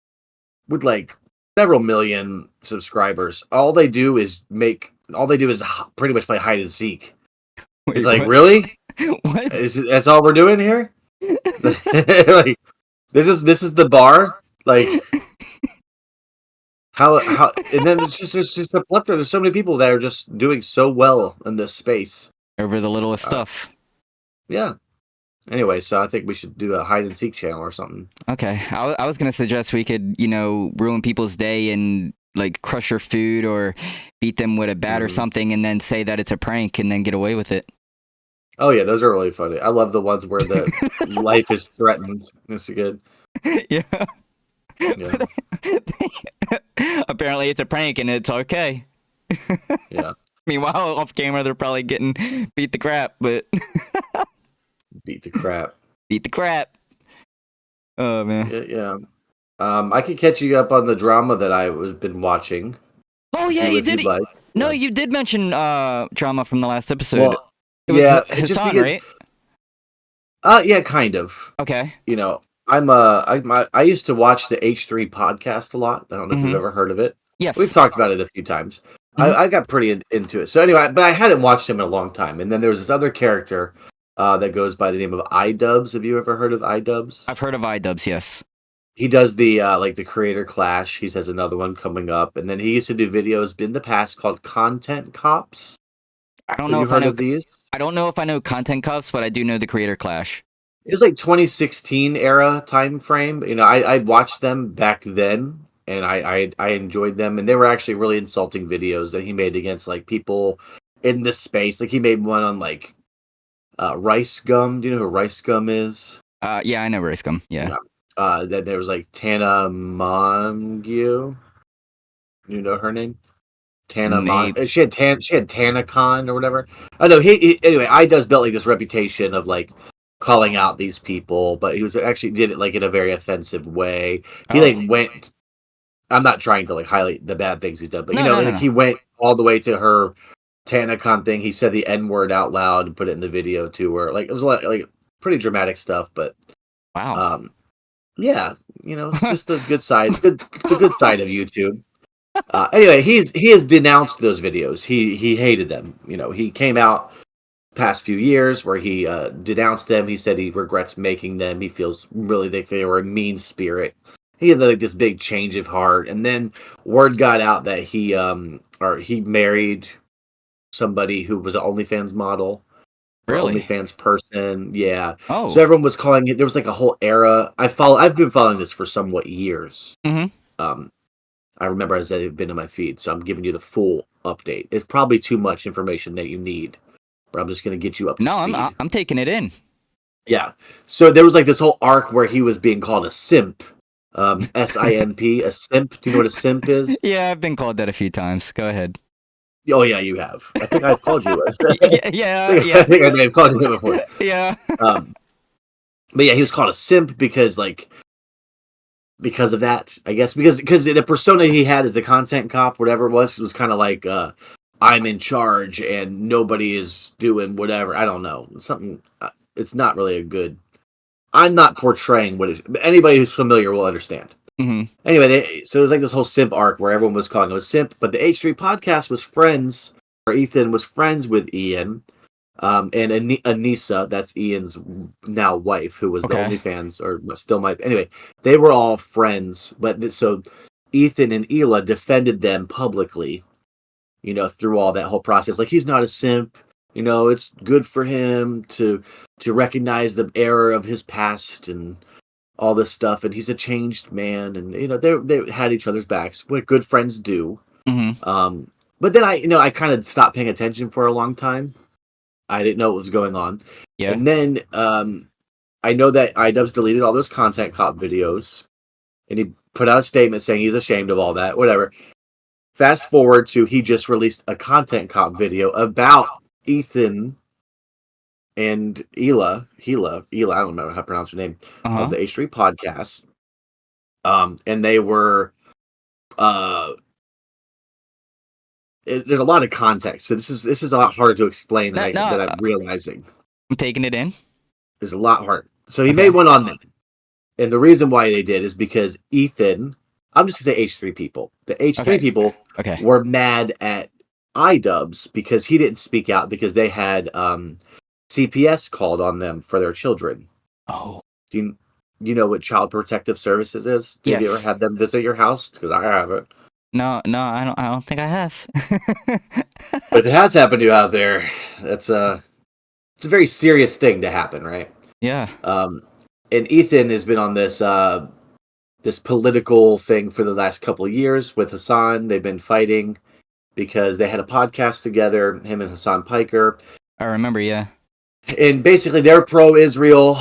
with like several million subscribers. All they do is pretty much play hide and seek. It's Wait, like, what? really? What? That's all we're doing here? Like this is the bar? Like how and then it's just a plethora. There's so many people that are just doing so well in this space. Over the littlest Uh, stuff. yeah. Anyway, so I think we should do a hide and seek channel or something. Okay, I was gonna suggest we could, ruin people's day and like crush their food or beat them with a bat or Mhm. something, and then say that it's a prank and then get away with it. Oh yeah, those are really funny. I love the ones where the life is threatened. It's good. Yeah. Yeah. Apparently, it's a prank and it's okay. Yeah. Meanwhile, off camera, they're probably getting beat the crap, but Beat the crap. beat the crap. Oh man. Yeah, yeah. I could catch you up on the drama that I was been watching. Oh yeah, you If did. you'd like. No, Yeah. you did mention drama from the last episode. Well, It was yeah, it's just Hassan, because. right? Yeah, kind of. Okay. You know, I used to watch the H3 podcast a lot. I don't know if you've Mm-hmm. ever heard of it. We've Yes. talked about it a few times. Mhm. I got pretty into it. So anyway, but I hadn't watched him in a long time. And then there was this other character that goes by the name of iDubbbz. Have you ever heard of iDubbbz? I've heard of iDubbbz. Yes. He does the like the Creator Clash. He has another one coming up, and then he used to do videos in the past called Content Cops. I don't Have know you if I heard know. of these? I don't know if I know Content Cuffs, but I do know the Creator Clash. It was like 2016 era time frame. You know, I watched them back then, and I enjoyed them, and they were actually really insulting videos that he made against like people in this space. Like he made one on like rice gum. Do you know who rice gum is? Yeah, I know Racecum. Yeah. Yeah. Then there was like Tana Mongeau. You know her name? Maybe. She had TanaCon or whatever. I know anyway. iDubbbz built like this reputation of like calling out these people, but he was actually did it like in a very offensive way. He Oh. like went. I'm not trying to like highlight the bad things he's done, but No, no, no, like no. he went all the way to her TanaCon thing. He said the N word out loud and put it in the video to her. Like it was like pretty dramatic stuff, but Wow. yeah, it's just the good side, the good side of YouTube. Anyway, he has denounced those videos. He hated them. He came out past few years where he denounced them. He said he regrets making them. He feels really like they were a mean spirit. He had like this big change of heart, and then word got out that he married somebody who was an OnlyFans model or Really? OnlyFans person. Yeah. Oh. So everyone was calling it. There was like a whole era. I've been following this for somewhat years. Mm-hmm. I remember as they've been in my feed, so I'm giving you the full update. It's probably too much information that you need, but I'm just going to get you up to No, speed. I'm taking it in. Yeah. So there was like this whole arc where he was being called a simp, SIMP, a simp. Do you know what a simp is? Yeah, I've been called that a few times. Go ahead. Oh yeah, you have. I think I've called you. Yeah. I think I may have called you before. Yeah. But yeah, he was called a simp because of that, I guess, because the persona he had as the content cop, whatever it was kind of like I'm in charge and nobody is doing whatever. I don't know, something. It's not really a good. I'm not portraying what anybody who's familiar will understand. Mm-hmm. Anyway, so it was like this whole simp arc where everyone was calling him a simp, but the H3 podcast was friends, or Ethan was friends with Ian. And Anissa, that's Ian's now wife, who was Okay. the OnlyFans, or still might. Anyway, they were all friends, but so Ethan and Hila defended them publicly, through all that whole process. Like, he's not a simp. It's good for him to recognize the error of his past and all this stuff, and he's a changed man, and they had each other's backs, what good friends do. Mm-hmm. But then I kind of stopped paying attention for a long time. I didn't know what was going on. Yeah. And then I know that iDubbbz deleted all those Content Cop videos, and he put out a statement saying he's ashamed of all that, whatever. Fast forward to he just released a Content Cop video about Ethan and Hila, I don't remember how to pronounce her name, of the H3 podcast. And they were, there's a lot of context, so this is a lot harder to explain than I'm realizing. I'm taking it in. There's a lot harder. So he made one on them, and the reason why they did is because Ethan, I'm just gonna say H3 people. The H3 people were mad at iDubbbz because he didn't speak out because they had CPS called on them for their children. Oh. Do you know what Child Protective Services is? Yes. Have you ever had them visit your house? Because I haven't. No, I don't think I have. But it has happened to you out there. It's a very serious thing to happen, right? Yeah. And Ethan has been on this this political thing for the last couple of years with Hassan. They've been fighting because they had a podcast together, him and Hassan Piker. I remember, yeah. And basically, they're pro-Israel.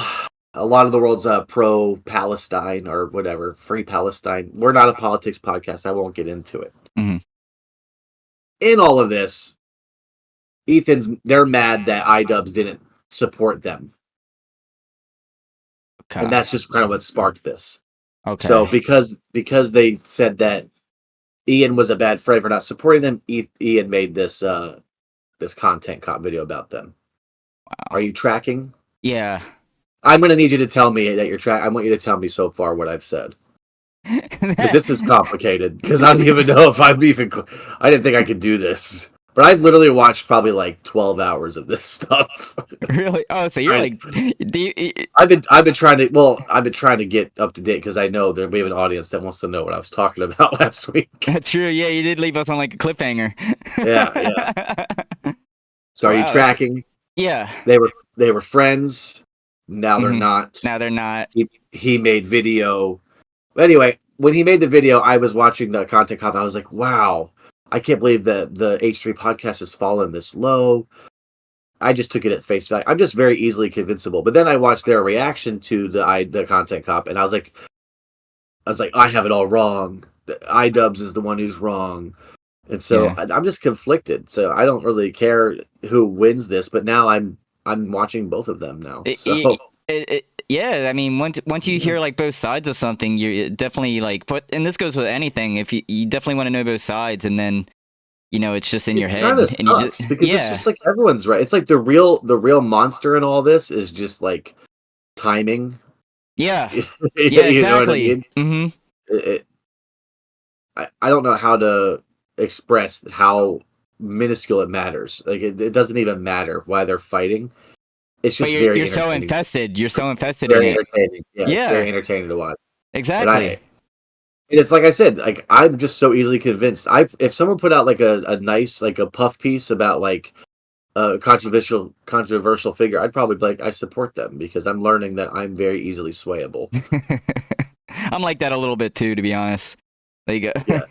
A lot of the world's pro-Palestine or whatever, free Palestine. We're not a politics podcast. I won't get into it. Mm-hmm. In all of this, they're mad that iDubbbz didn't support them. Okay. And that's just kind of what sparked this. Okay. So because they said that Ian was a bad friend for not supporting them, Ian made this Content Cop video about them. Wow. Are you tracking? Yeah. I'm going to need you to tell me that you're tracking. I want you to tell me so far what I've said. Because this is complicated. Because I don't even know if I didn't think I could do this. But I've literally watched probably like 12 hours of this stuff. Really? Oh, so you're I've been trying to get up to date because I know that we have an audience that wants to know what I was talking about last week. True. Yeah, you did leave us on like a cliffhanger. Yeah. So are you tracking? Yeah. They were friends. Now they're not. Now they're not. He made video. Anyway, when he made the video, I was watching the Content Cop. I was like, wow. I can't believe that the H3 podcast has fallen this low. I just took it at face value. I'm just very easily convincible. But then I watched their reaction to the Content Cop, and I was like, I have it all wrong. iDubbbz is the one who's wrong, and so I'm just conflicted. So I don't really care who wins this. But now I'm watching both of them now. Yeah, I mean, once you hear like both sides of something, you definitely like. And this goes with anything. If you definitely want to know both sides, and then it's just in your head. It sucks because it's just like everyone's right. It's like the real monster in all this is just like timing. Yeah, yeah, exactly. Know what I mean? Mm-hmm. I don't know how to express how minuscule it matters. Like it doesn't even matter why they're fighting. It's just you're so invested. You're so invested very in entertaining. it. Yeah, it's very entertaining to watch. Exactly. And it's like I said, like I'm just so easily convinced. If someone put out like a nice like a puff piece about like a controversial figure, I'd probably be like, I support them because I'm learning that I'm very easily swayable. I'm like that a little bit too, to be honest. Like, yeah.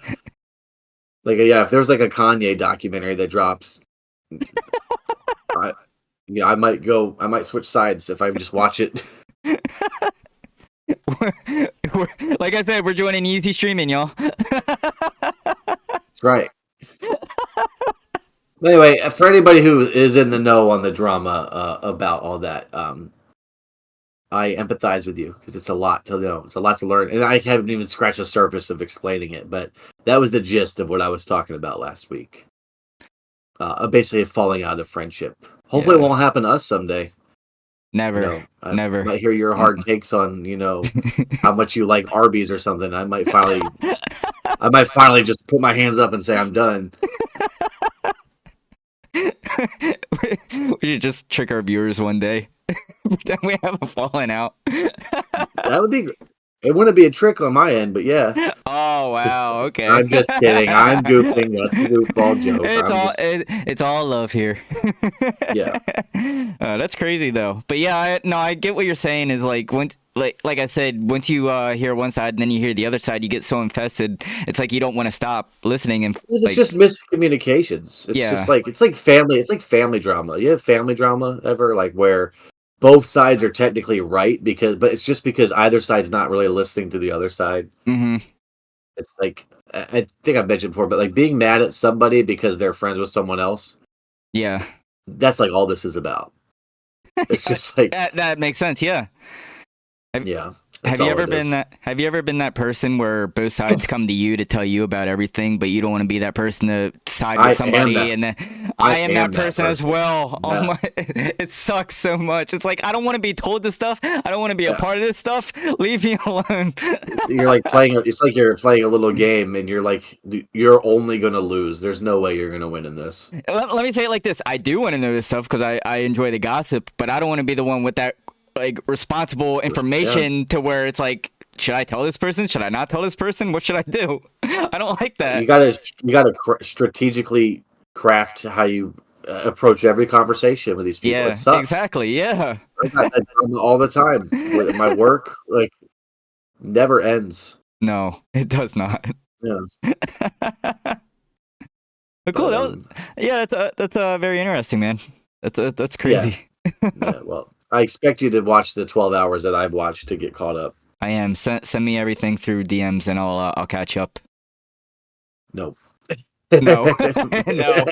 If there's like a Kanye documentary that drops, I might switch sides if I just watch it. Like I said, we're joining easy streaming, y'all. That's right. Anyway, for anybody who is in the know on the drama about all that, I empathize with you because it's a lot to know. It's a lot to learn, and I haven't even scratched the surface of explaining it. But that was the gist of what I was talking about last week. Basically, falling out of friendship. Hopefully, it won't happen to us someday. Never, never. I might hear your hard takes on, how much you like Arby's or something. I might finally just put my hands up and say I'm done. We should just trick our viewers one day. Then we have a falling out. That would be. It wouldn't be a trick on my end, but yeah. Oh wow, okay. I'm just kidding. I'm goofing. That's a goofball joke. It's all love here. Yeah. That's crazy though. But yeah, I get what you're saying. Is like once, like I said, once you hear one side and then you hear the other side, you get so infested. It's like you don't want to stop listening. And It's just miscommunications. It's just like it's like family drama. You have family drama ever, like where both sides are technically right but it's just because either side's not really listening to the other side. Mm-hmm. It's like I think I've mentioned before, but like being mad at somebody because they're friends with someone else. Yeah, that's like all this is about. It's just like that makes sense. Yeah. Have you ever been that person where both sides come to you to tell you about everything, but you don't want to be that person to side with somebody? And then I am that person as well. Yes. Oh my, it sucks so much. It's like I don't want to be told this stuff. I don't want to be a part of this stuff. Leave me alone. You're like playing. It's like you're playing a little game, and you're like you're only gonna lose. There's no way you're gonna win in this. Let me say it like this: I do want to know this stuff because I enjoy the gossip, but I don't want to be the one with that like responsible information to where it's like, should I tell this person? Should I not tell this person? What should I do? I don't like that. You gotta strategically craft how you approach every conversation with these people. Yeah, it sucks. Exactly. Yeah, I got that all the time. With my work, like, never ends. No, it does not. Yeah. But cool. That's very interesting, man. That's crazy. Yeah. Well, I expect you to watch the 12 hours that I've watched to get caught up. I am. Send me everything through DMs and I'll catch up. Nope. No. No.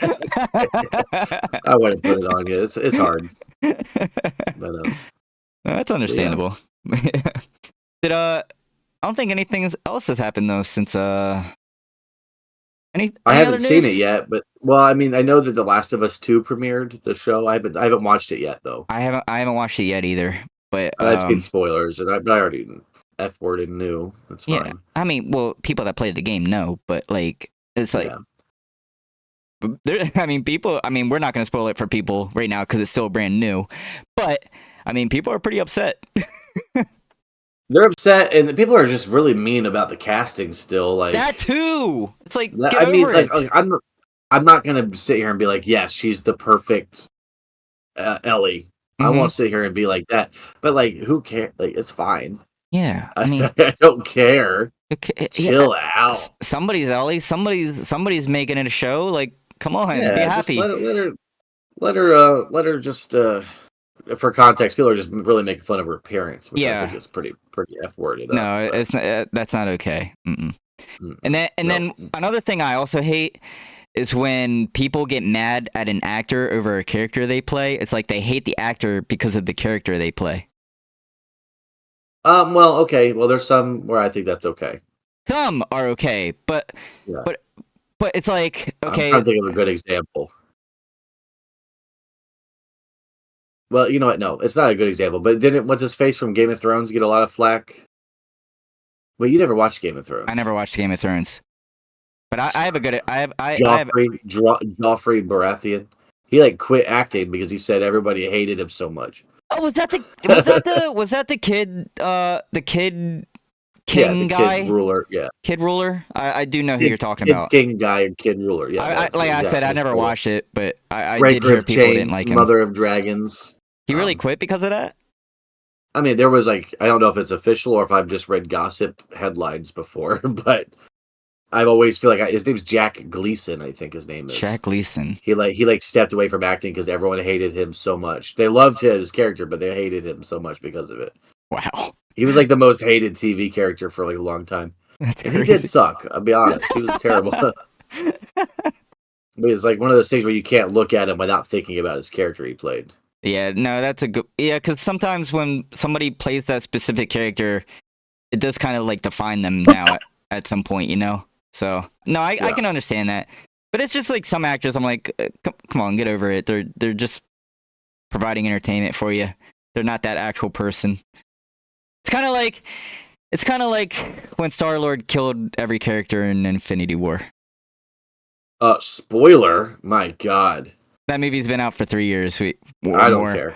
I wouldn't put it on you. It's hard. But that's understandable. Yeah. I don't think anything else has happened though since Any I haven't other seen news? it yet, but well, I mean, I know that The Last of Us 2 premiered the show. I haven't watched it yet though. I haven't watched it yet either. But I've seen spoilers, and I already F-worded knew. It's fine. Yeah, I mean, well, people that played the game know, but like, it's like, I mean, people. I mean, we're not going to spoil it for people right now because it's still brand new. But I mean, people are pretty upset. They're upset, and people are just really mean about the casting still. Like that too. It's like, I'm not gonna sit here and be like, yes, she's the perfect Ellie. Mm-hmm. I won't sit here and be like that. But like, who cares? Like, it's fine. Yeah, I mean, I don't care. Okay, chill out. Somebody's Ellie. Somebody's making it a show. Like, come on, be happy. Let her just. For context, people are just really making fun of her appearance, which I think is pretty F-worded. No, it's not, that's not okay. Mm-mm. And then another thing I also hate is when people get mad at an actor over a character they play. It's like they hate the actor because of the character they play. Well, okay. Well, there's some where I think that's okay. Some are okay, but it's like, okay. I'm trying to think of a good example. Well, you know what? No, it's not a good example. But didn't what's his face from Game of Thrones get a lot of flack? Well, you never watched Game of Thrones. I never watched Game of Thrones, but I have a good. Joffrey Baratheon. He like quit acting because he said everybody hated him so much. Oh, was that the kid? The kid king guy, kid ruler. Yeah, kid ruler. I do know who you're talking about. King guy and kid ruler. Yeah, I said, I never watched it, but I did hear people didn't like him. Mother of Dragons. He really quit because of that? I mean, there was like, I don't know if it's official or if I've just read gossip headlines before, but I've always feel like his name's Jack Gleason, I think his name is. Jack Gleason. He stepped away from acting because everyone hated him so much. They loved his character, but they hated him so much because of it. Wow. He was like the most hated TV character for like a long time. That's crazy. He did suck, I'll be honest. He was terrible. But it's like one of those things where you can't look at him without thinking about his character he played. Yeah, no, that's a good... Yeah, because sometimes when somebody plays that specific character, it does kind of like define them now at some point, you know? So, no, I can understand that. But it's just like some actors, I'm like, come on, get over it. They're just providing entertainment for you. They're not that actual person. It's kind of like when Star-Lord killed every character in Infinity War. Spoiler? My God. That movie's been out for 3 years. I don't care.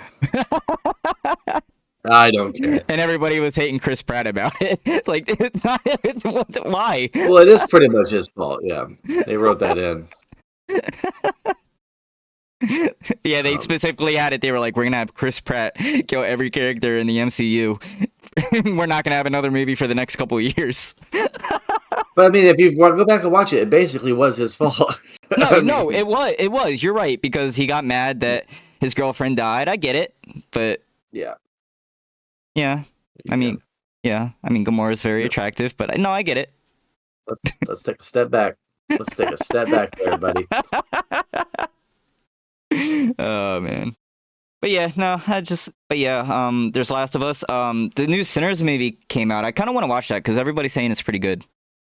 I don't care. And everybody was hating Chris Pratt about it. It's like, it's not, it's why? Well, it is pretty much his fault. Yeah, they wrote that in. Yeah, they specifically had it. They were like, we're going to have Chris Pratt kill every character in the MCU. We're not going to have another movie for the next couple of years. But I mean, if you go back and watch it, it basically was his fault. No, it was. You're right, because he got mad that his girlfriend died. I get it, but yeah, I mean, Gamora's very attractive, but no, I get it. Let's take a step back. Let's take a step back there, buddy. Oh man. But yeah, there's Last of Us. The new Sinners movie came out. I kind of want to watch that because everybody's saying it's pretty good.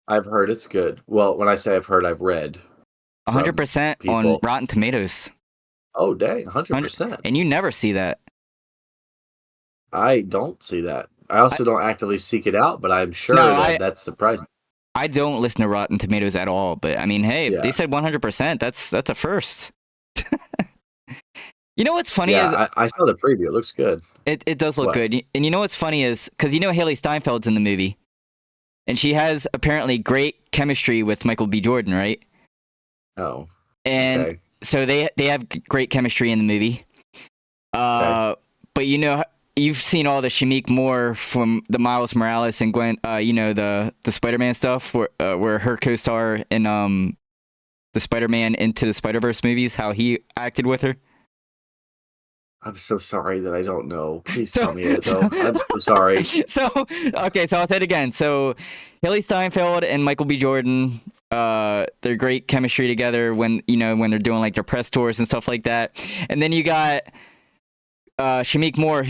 I've heard it's good. Well, when I say I've heard, I've read. 100% on Rotten Tomatoes. Oh, dang, 100%. And you never see that. I don't see that. I also don't actively seek it out, but I'm sure that's surprising. I don't listen to Rotten Tomatoes at all, but I mean, hey, they said 100%. That's a first. You know what's funny is I saw the preview. It looks good. It does look good. And you know what's funny is because Haley Steinfeld's in the movie, and she has apparently great chemistry with Michael B. Jordan, right? Oh. And so they have great chemistry in the movie. But you've seen all the Shamik Moore from the Miles Morales and Gwen, the Spider-Man stuff where her co-star in the Spider-Man Into the Spider-Verse movies, how he acted with her. I'm so sorry that I don't know. Please tell me it, though. I'm so sorry. So I'll say it again. So Haley Steinfeld and Michael B. Jordan, they're great chemistry together when they're doing like their press tours and stuff like that. And then you got Shamik Moore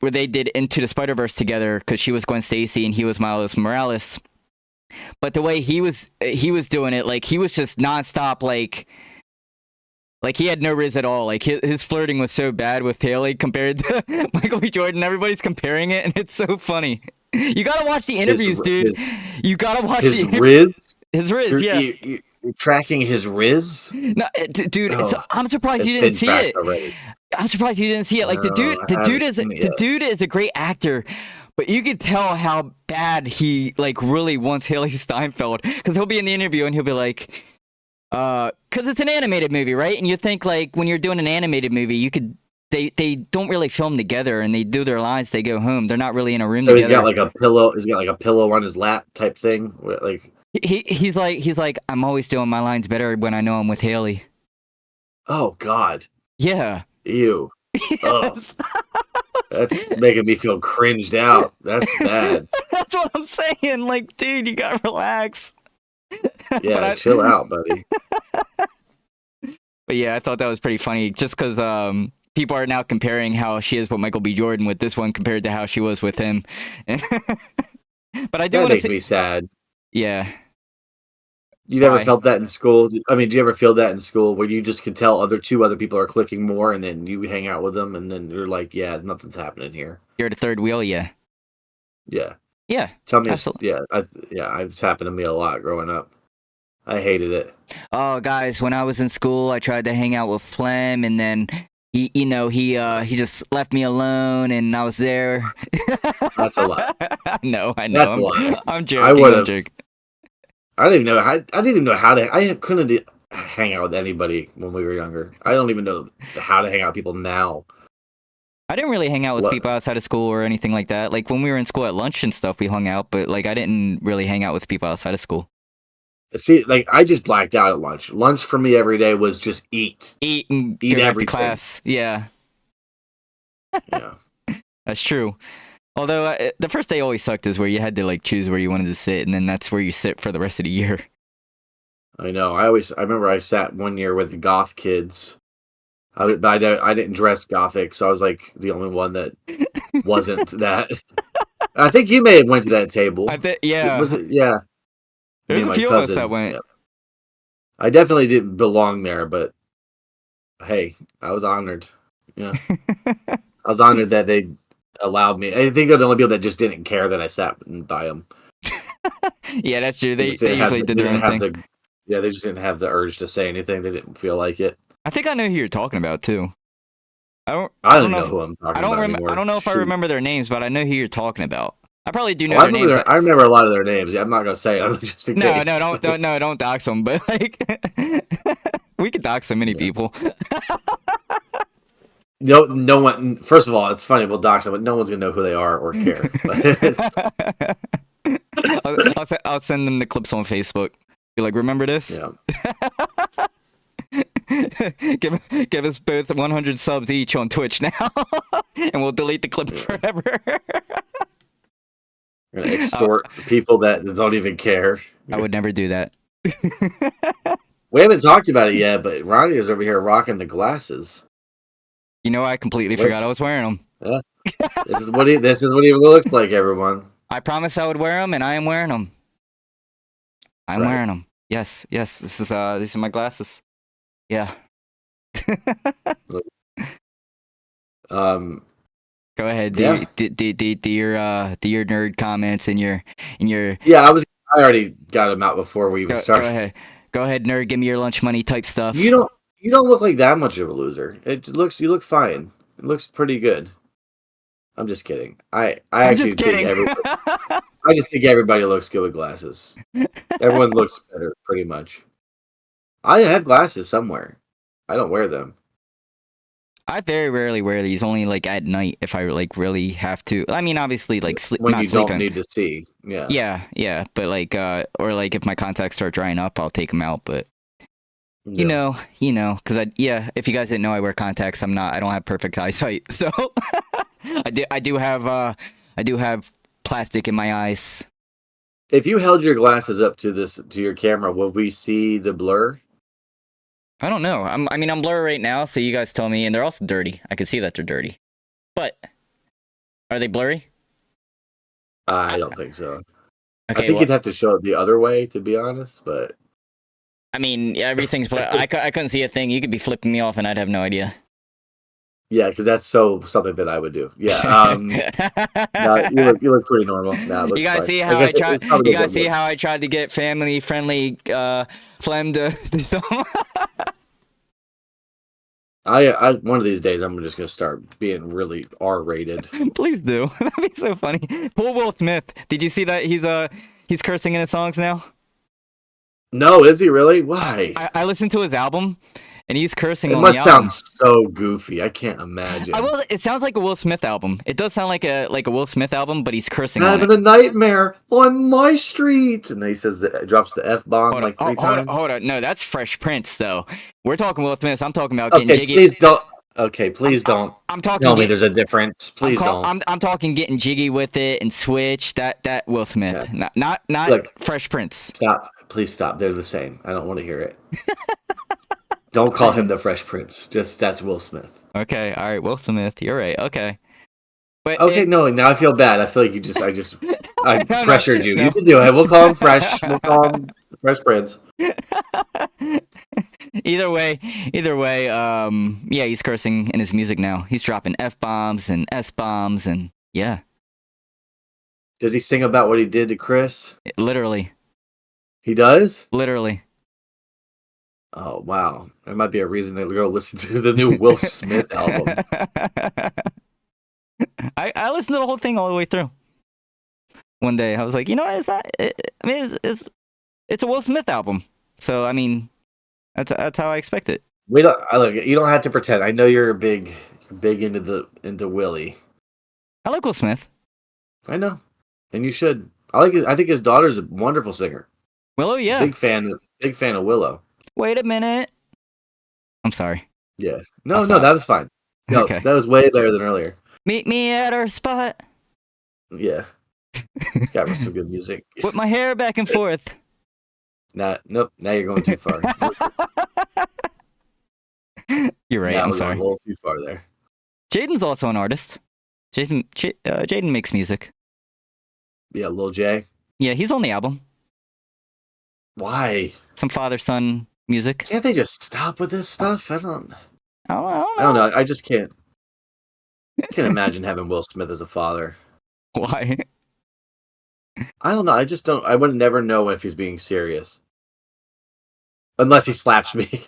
where they did Into the Spider-Verse together because she was Gwen Stacy and he was Miles Morales. But the way he was doing it, like he was just nonstop, like he had no riz at all. Like his flirting was so bad with Haley compared to Michael B. Jordan. Everybody's comparing it, and it's so funny. You gotta watch the interviews, dude. You gotta watch his riz. His riz, You're tracking his riz. No, dude. I'm surprised you didn't see it. Already. I'm surprised you didn't see it. Like the dude is a great actor. But you could tell how bad he really wants Haley Steinfeld because he'll be in the interview and he'll be like, because it's an animated movie, right? And you think like when you're doing an animated movie, they don't really film together and they do their lines, they go home. They're not really in a room together. He's got like a pillow. He's got like a pillow on his lap type thing. Like he's like I'm always doing my lines better when I know I'm with Haley. Oh God. Yeah. Ew. Yes. That's making me feel cringed out. That's bad. That's what I'm saying. Like, dude, you gotta relax. Yeah, chill out, buddy. But yeah, I thought that was pretty funny just because people are now comparing how she is with Michael B. Jordan with this one compared to how she was with him. But I do want to makes me sad. Yeah. You never felt that in school? I mean, did you ever feel that in school where you just could tell two other people are clicking more and then you hang out with them and then you're like, yeah, nothing's happening here. You're the third wheel, yeah. Yeah. Yeah. Tell me, it's happened to me a lot growing up. I hated it. Oh, guys, when I was in school, I tried to hang out with Flem and then he just left me alone and I was there. That's a lie. I know. That's a lie. I'm joking. I didn't even know how to. I couldn't hang out with anybody when we were younger. I don't even know how to hang out with people now. I didn't really hang out with people outside of school or anything like that. Like when we were in school at lunch and stuff, we hung out, but like I didn't really hang out with people outside of school. See, like I just blacked out at lunch. Lunch for me every day was just eat and eat go everything. Back to class. Yeah. Yeah. That's true. Although the first day always sucked is where you had to like choose where you wanted to sit, and then that's where you sit for the rest of the year. I know. I remember I sat one year with the goth kids. I didn't dress gothic, so I was like the only one that wasn't that. I think you may have went to that table. Yeah. Was it? Yeah. There's a few of us that went. Yeah. I definitely didn't belong there, but hey, I was honored. Yeah. I was honored that they allowed me. I think they're the only people that just didn't care that I sat by them. Yeah, that's true. They usually did their own thing. They just didn't have the urge to say anything. They didn't feel like it. I think I know who you're talking about too. I don't know who I'm talking about anymore. I don't know if I remember their names, but I know who you're talking about. I probably do know I their names. I remember a lot of their names. I'm not gonna say it just in case. Don't dox them. But like, we could dox so many people. No one. First of all, it's funny we'll dox them, but no one's gonna know who they are or care. I'll send them the clips on Facebook. Be like, remember this? Yeah. give us both 100 subs each on Twitch now, and we'll delete the clip forever. We're gonna extort people that don't even care. I would never do that. We haven't talked about it yet, but Ronnie is over here rocking the glasses. You know, I completely forgot I was wearing them. Yeah. This is what he looks like, everyone. I promised I would wear them, and I am wearing them. I'm wearing them. Yes. These are my glasses. Yeah. Go ahead. Do your nerd comments and your. Yeah, I already got them out before we even started. Go ahead, nerd. Give me your lunch money type stuff. You don't look like that much of a loser. You look fine. It looks pretty good. I'm just kidding. I just think everybody looks good with glasses. Everyone looks better, pretty much. I have glasses somewhere. I don't wear them. I very rarely wear these. Only like at night if I like really have to. I mean, obviously, like when not you sleeping. Don't need to see. Yeah. Yeah. But like, or like if my contacts start drying up, I'll take them out. But you know, because if you guys didn't know, I wear contacts. I don't have perfect eyesight, so I do have plastic in my eyes. If you held your glasses up to your camera, would we see the blur? I don't know. I'm blurry right now, so you guys tell me. And they're also dirty. I can see that they're dirty. But are they blurry? I don't think so. Okay, I think you'd have to show it the other way, to be honest. But I mean, everything's blurry. I couldn't see a thing. You could be flipping me off, and I'd have no idea. Yeah, because that's something that I would do. Yeah. No, you look pretty normal. No, you guys see how I tried to get family friendly Flem to do something. One of these days I'm just gonna start being really R-rated. Please do. That'd be so funny. Poor Will Smith. Did you see that he's cursing in his songs now? No, is he really? Why? I listened to his album, and he's cursing. It on must the album. sound so goofy. I can't imagine. It sounds like a Will Smith album. It does sound like a Will Smith album, but he's cursing. Having a nightmare on my street, and then he says drops the F-bomb like 3 times. Hold on. No, that's Fresh Prince though. We're talking Will Smith. I'm talking about getting jiggy. Please don't. Okay, please don't. I'm talking. Tell me there's a difference. Please don't. I'm talking getting jiggy with it and switch. That Will Smith. Yeah. Not Look, Fresh Prince. Stop. Please stop. They're the same. I don't want to hear it. Don't call him the Fresh Prince. That's Will Smith. Okay. All right. Will Smith. You're right. Okay. But no. Now I feel bad. I feel like I pressured you. No. You can do it. We'll call him Fresh. We'll call him Fresh Prince. Either way, yeah, he's cursing in his music now. He's dropping F-bombs and S-bombs and yeah. Does he sing about what he did to Chris? Literally. He does? Literally. Oh, wow. That might be a reason to go listen to the new Will Smith album. I listened to the whole thing all the way through. One day, I was like, it's a Will Smith album. So, I mean, that's how I expect it. You don't have to pretend. I know you're big into Willie. I like Will Smith. I know. And you should. I think his daughter's a wonderful singer. Willow, yeah. Big fan of Willow. Wait a minute. I'm sorry. Yeah. No, that was fine. No, okay. That was way better than earlier. Meet me at our spot. Yeah. Got some good music. With my hair back and forth. Nope. Now you're going too far. You're right. I'm sorry. A little too far there. Jaden's also an artist. Jaden makes music. Yeah, Lil J. Yeah, he's on the album. Why? Some father-son music. Can't they just stop with this stuff? I don't know. I just can't. I can't imagine having Will Smith as a father. Why? I don't know. I just don't. I would never know if he's being serious. Unless he slaps me.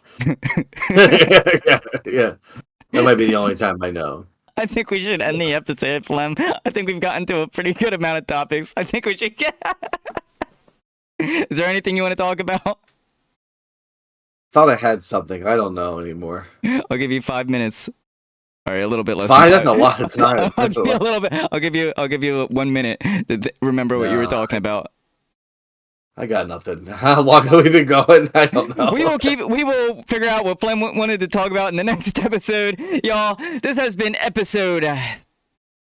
Yeah. That might be the only time I know. I think we should end the episode, Flem. I think we've gotten to a pretty good amount of topics. I think we should get... Is there anything you want to talk about? Thought I had something. I don't know anymore. I'll give you 5 minutes. All right, a little bit less. 5? That's a lot of time. I'll give you a little bit. I'll give you 1 minute to remember what you were talking about. I got nothing. How long have we been going? I don't know. We will figure out what Flem wanted to talk about in the next episode. Y'all, this has been episode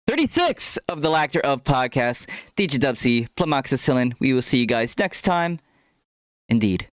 36 of the Lacter of Podcast. DJDubC Flemoxicillin. We will see you guys next time. Indeed.